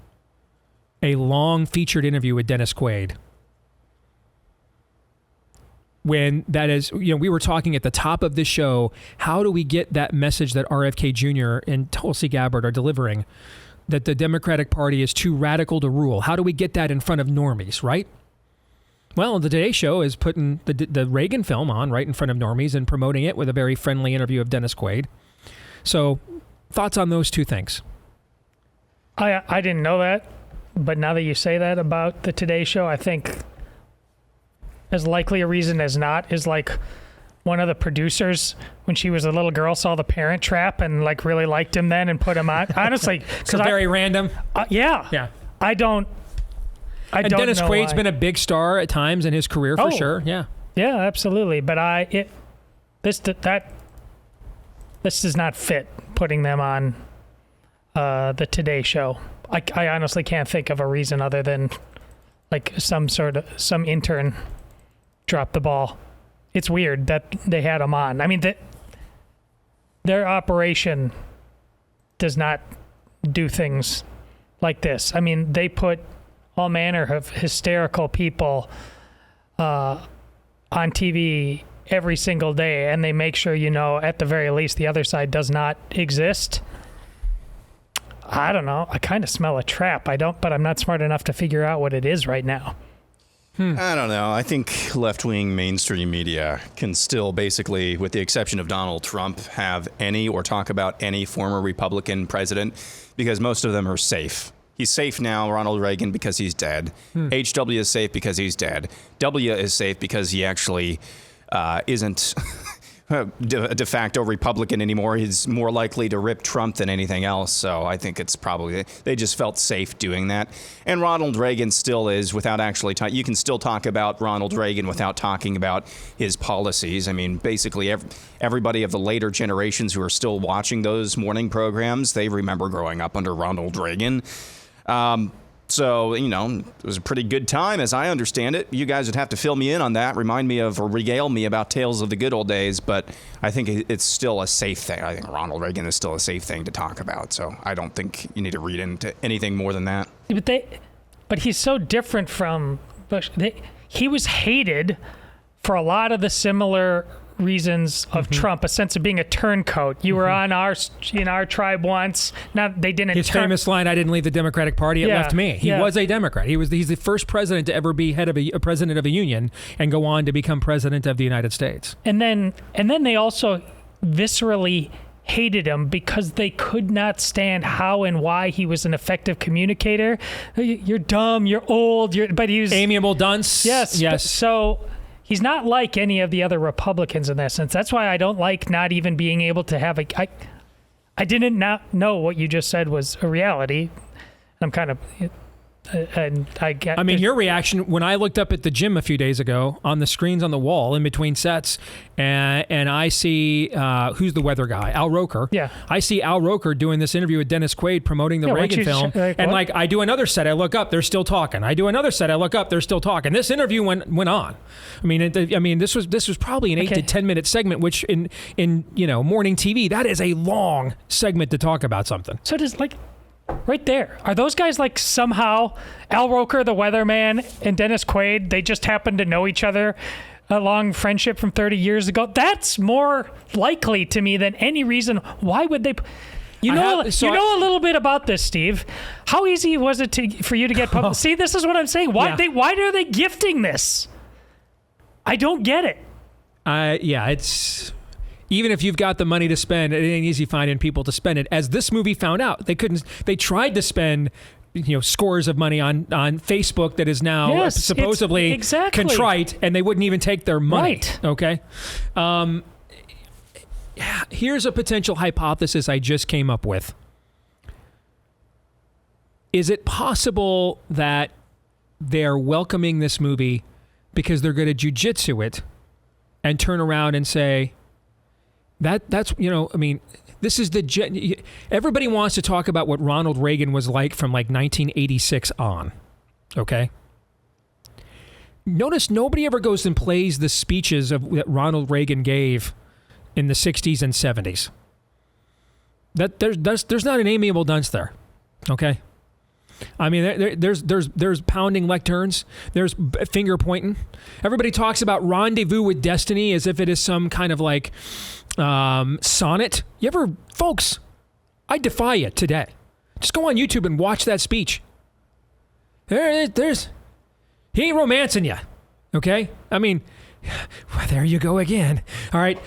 Speaker 1: a long featured interview with Dennis Quaid. When that is, we were talking at the top of this show, how do we get that message that RFK Jr. and Tulsi Gabbard are delivering, that the Democratic Party is too radical to rule? How do we get that in front of normies, right? Well, the Today Show is putting the Reagan film on right in front of normies and promoting it with a very friendly interview of Dennis Quaid. So, thoughts on those two things?
Speaker 9: I didn't know that, but now that you say that about the Today Show, I think as likely a reason as not is like one of the producers, when she was a little girl, saw The Parent Trap and like really liked him then and put him on. Honestly,
Speaker 1: so very random.
Speaker 9: Yeah. I don't
Speaker 1: and Dennis
Speaker 9: know
Speaker 1: Quaid's
Speaker 9: why.
Speaker 1: been a big star at times in his career for sure. Yeah.
Speaker 9: Yeah, absolutely. But this does not fit putting them on the Today Show. I honestly can't think of a reason other than like some intern dropped the ball. It's weird that they had him on. I mean, their operation does not do things like this. I mean, they put all manner of hysterical people on TV every single day, and they make sure at the very least the other side does not exist. I don't know. I kind of smell a trap. But I'm not smart enough to figure out what it is right now.
Speaker 2: I don't know. I think left-wing mainstream media can still basically, with the exception of Donald Trump, have any or talk about any former Republican president because most of them are safe. He's safe now, Ronald Reagan, because he's dead. HW is safe because he's dead. W is safe because he actually isn't a de facto Republican anymore. He's more likely to rip Trump than anything else. So I think it's probably they just felt safe doing that. And Ronald Reagan still is, without actually you can still talk about Ronald Reagan without talking about his policies. I mean, basically everybody of the later generations who are still watching those morning programs, they remember growing up under Ronald Reagan. So, it was a pretty good time as I understand it. You guys would have to fill me in on that, remind me of or regale me about tales of the good old days, but I think it's still a safe thing. I think Ronald Reagan is still a safe thing to talk about, so I don't think you need to read into anything more than that.
Speaker 9: But he's so different from Bush. He was hated for a lot of the similar reasons of Trump, a sense of being a turncoat. You were in our tribe once. Now they didn't.
Speaker 1: His famous line, "I didn't leave the Democratic Party; it left me." He was a Democrat. He's the first president to ever be head of a president of a union and go on to become president of the United States.
Speaker 9: And then they also viscerally hated him because they could not stand how and why he was an effective communicator. You're dumb. You're old. But he was
Speaker 1: amiable dunce. Yes.
Speaker 9: So. He's not like any of the other Republicans in that sense. That's why I don't like not even being able to have I didn't not know what you just said was a reality. I'm kind of... I mean, your reaction when I looked up at the gym a few days ago on the screens on the wall in between sets, and I see who's the weather guy, Al Roker. Yeah, I see Al Roker doing this interview with Dennis Quaid promoting the Reagan film, and I do another set, I look up, they're still talking. I do another set, I look up, they're still talking. This interview went on. I mean, this was probably an 8 to 10 minute segment, which in morning TV, that is a long segment to talk about something. So does right there. Are those guys somehow Al Roker, the weatherman, and Dennis Quaid, they just happen to know each other, a long friendship from 30 years ago? That's more likely to me than any reason. Why would they... You know a little bit about this, Steve. How easy was it for you to get public? See, this is what I'm saying. Why are they gifting this? I don't get it. It's... Even if you've got the money to spend, it ain't easy finding people to spend it. As this movie found out, they tried to spend, scores of money on Facebook that is now supposedly contrite, and they wouldn't even take their money. Right. Okay. Here's a potential hypothesis I just came up with. Is it possible that they're welcoming this movie
Speaker 1: because they're going to jujitsu it and turn around and say, that's, this is everybody wants to talk about what Ronald Reagan was like from like 1986 on, okay? Notice nobody ever goes and plays the speeches that Ronald Reagan gave in the 60s and 70s. There's not an amiable dunce there, okay? I mean, there's pounding lecterns, there's finger pointing. Everybody talks about Rendezvous with Destiny as if it is some kind of like sonnet. Folks, I defy you today. Just go on YouTube and watch that speech. He ain't romancing you, okay? I mean, there you go again. All right,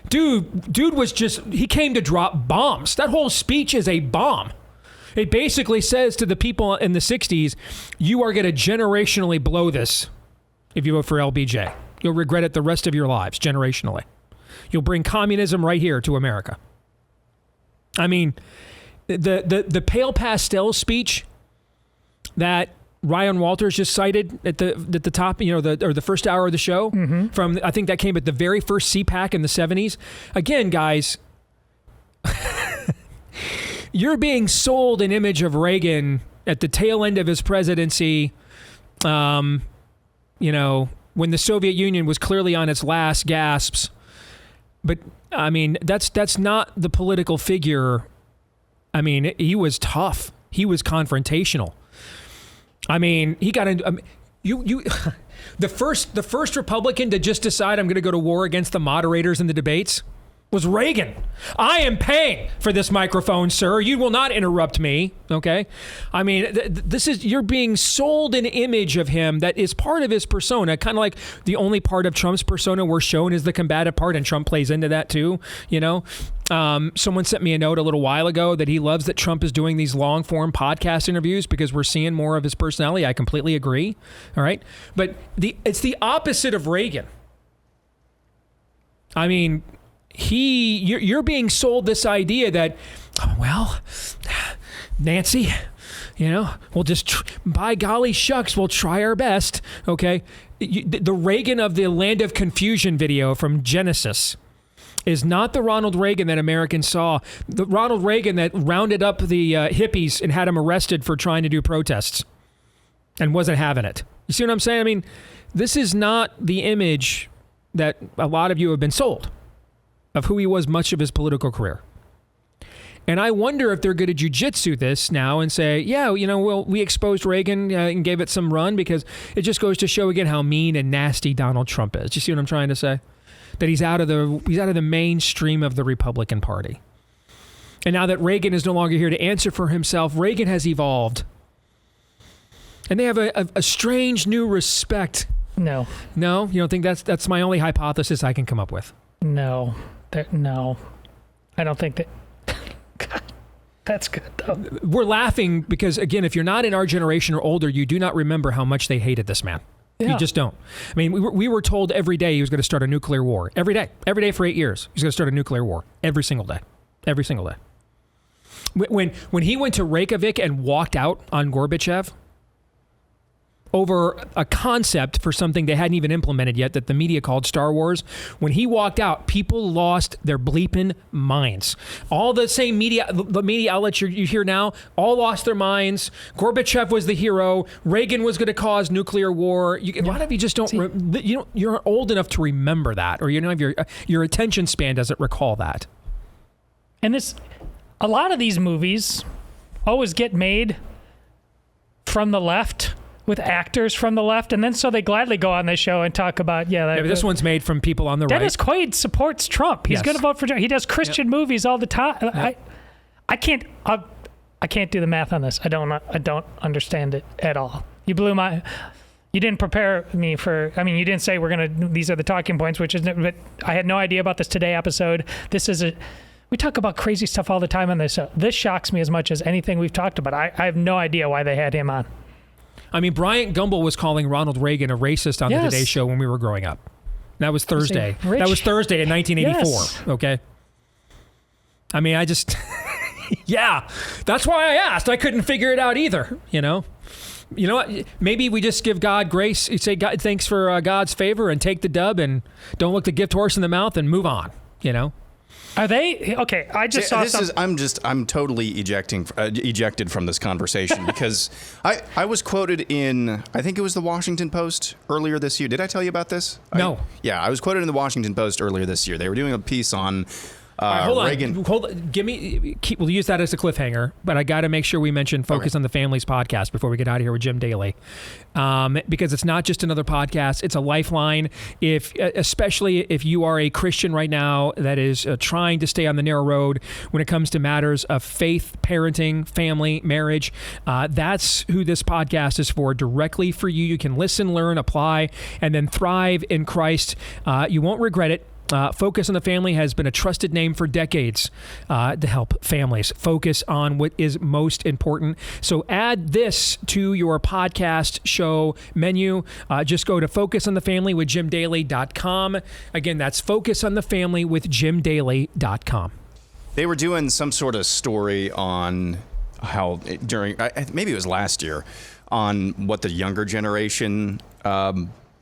Speaker 1: dude was he came to drop bombs. That whole speech is a bomb. It basically says to the people in the 60s, you are going to generationally blow this if you vote for LBJ. You'll regret it the rest of your lives, generationally. You'll bring communism right here to America. I mean, the pale pastel speech that Ryan Walters just cited at the top, or the first hour of the show, from, I think that came at the very first CPAC in the 70s. Again, guys, you're being sold an image of Reagan at the tail end of his presidency, when the Soviet Union was clearly on its last gasps. But, I mean, that's not the political figure. I mean, he was tough. He was confrontational. I mean, he got into the first Republican to just decide I'm going to go to war against the moderators in the debates was Reagan. I am paying for this microphone, sir. You will not interrupt me, okay? I mean, you're being sold an image of him that is part of his persona, kind of like the only part of Trump's persona we're shown is the combative part, and Trump plays into that too, Someone sent me a note a little while ago that he loves that Trump is doing these long-form podcast interviews because we're seeing more of his personality. I completely agree, all right? But it's the opposite of Reagan. I mean, you're being sold this idea that, Nancy, we'll just, by golly shucks, we'll try our best, okay? The Reagan of the Land of Confusion video from Genesis is not the Ronald Reagan that Americans saw. The Ronald Reagan that rounded up the hippies and had them arrested for trying to do protests and wasn't having it. You see what I'm saying? I mean, this is not the image that a lot of you have been sold of who he was much of his political career. And I wonder if they're going to jujitsu this now and say, we exposed Reagan and gave it some run because it just goes to show again how mean and nasty Donald Trump is. You see what I'm trying to say? That he's out of the mainstream of the Republican Party. And now that Reagan is no longer here to answer for himself, Reagan has evolved. And they have a strange new respect.
Speaker 9: No.
Speaker 1: No? You don't think that's my only hypothesis I can come up with?
Speaker 9: No. No. I don't think that. That's good, though.
Speaker 1: We're laughing because, again, if you're not in our generation or older, you do not remember how much they hated this man. Yeah. You just don't. I mean, we were told every day he was going to start a nuclear war. Every day for 8 years. He's going to start a nuclear war. Every single day. Every single day. When he went to Reykjavik and walked out on Gorbachev over a concept for something they hadn't even implemented yet that the media called Star Wars. When he walked out, people lost their bleeping minds. All the same media, the media outlets you hear now, all lost their minds. Gorbachev was the hero. Reagan was going to cause nuclear war. A lot of you just don't, you're old enough to remember that, or you don't have your attention span doesn't recall that.
Speaker 9: And a lot of these movies always get made from the left, with actors from the left, and then so they gladly go on this show and talk about, but
Speaker 1: this one's made from people on the right.
Speaker 9: Dennis Quaid supports Trump. He's going to vote for Trump. He does Christian movies all the time. Yep. I can't do the math on this. I don't understand it at all. You didn't prepare me for, you didn't say these are the talking points, but I had no idea about this Today episode. We talk about crazy stuff all the time on this show. This shocks me as much as anything we've talked about. I have no idea why they had him on.
Speaker 1: I mean, Bryant Gumbel was calling Ronald Reagan a racist on the Today Show when we were growing up. That was Thursday. That was Thursday in 1984. Yes. Okay. I mean, I just, that's why I asked. I couldn't figure it out either, You know what? Maybe we just give God grace. You say God, thanks for God's favor and take the dub and don't look the gift horse in the mouth and move on. You know?
Speaker 9: Are they okay? I just saw something.
Speaker 2: I'm totally ejected from this conversation because I was quoted in, I think it was the Washington Post earlier this year. Did I tell you about this?
Speaker 1: No.
Speaker 2: I was quoted in the Washington Post earlier this year. They were doing a piece on Reagan.
Speaker 1: Hold on. We'll use that as a cliffhanger, but I got to make sure we mention Focus on the Families podcast before we get out of here with Jim Daly, because it's not just another podcast; it's a lifeline. Especially if you are a Christian right now that is trying to stay on the narrow road when it comes to matters of faith, parenting, family, marriage, that's who this podcast is for. Directly for you. You can listen, learn, apply, and then thrive in Christ. You won't regret it. Focus on the Family has been a trusted name for decades to help families focus on what is most important. So add this to your podcast show menu. Just go to focusonthefamilywithjimdaly.com. Again, that's focusonthefamilywithjimdaly.com.
Speaker 2: They were doing some sort of story on how during, maybe it was last year, on what the younger generation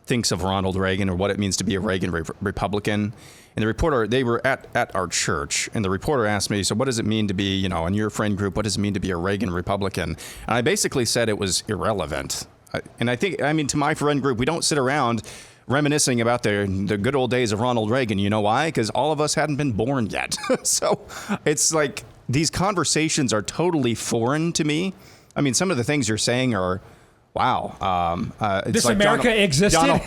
Speaker 2: thinks of Ronald Reagan or what it means to be a Reagan Republican. And the reporter, they were at our church, and the reporter asked me, so what does it mean to be, in your friend group, what does it mean to be a Reagan Republican? And I basically said it was irrelevant. And I think, to my friend group, we don't sit around reminiscing about the good old days of Ronald Reagan. You know why? Because all of us hadn't been born yet. So it's like these conversations are totally foreign to me. Some of the things you're saying are, wow. It's
Speaker 1: this
Speaker 2: like
Speaker 1: America existed?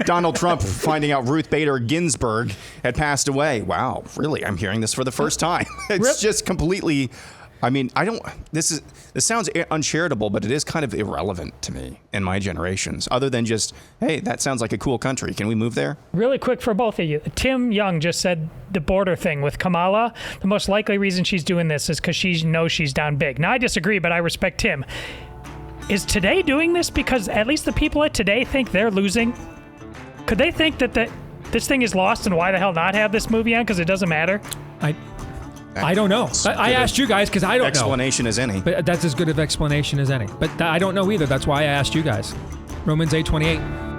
Speaker 2: Donald Trump finding out Ruth Bader Ginsburg had passed away. Wow, really? I'm hearing this for the first time. It's just completely, this sounds uncharitable, but it is kind of irrelevant to me in my generations, other than just, hey, that sounds like a cool country. Can we move there?
Speaker 9: Really quick for both of you. Tim Young just said the border thing with Kamala. The most likely reason she's doing this is because she knows she's down big. Now, I disagree, but I respect Tim. Is Today doing this because at least the people at Today think they're losing? Could they think that this thing is lost and why the hell not have this movie on because it doesn't matter?
Speaker 1: I don't know. I asked you guys because I don't know.
Speaker 2: Explanation as any.
Speaker 1: But that's as good of explanation as any. But I don't know either. That's why I asked you guys. Romans 8:28.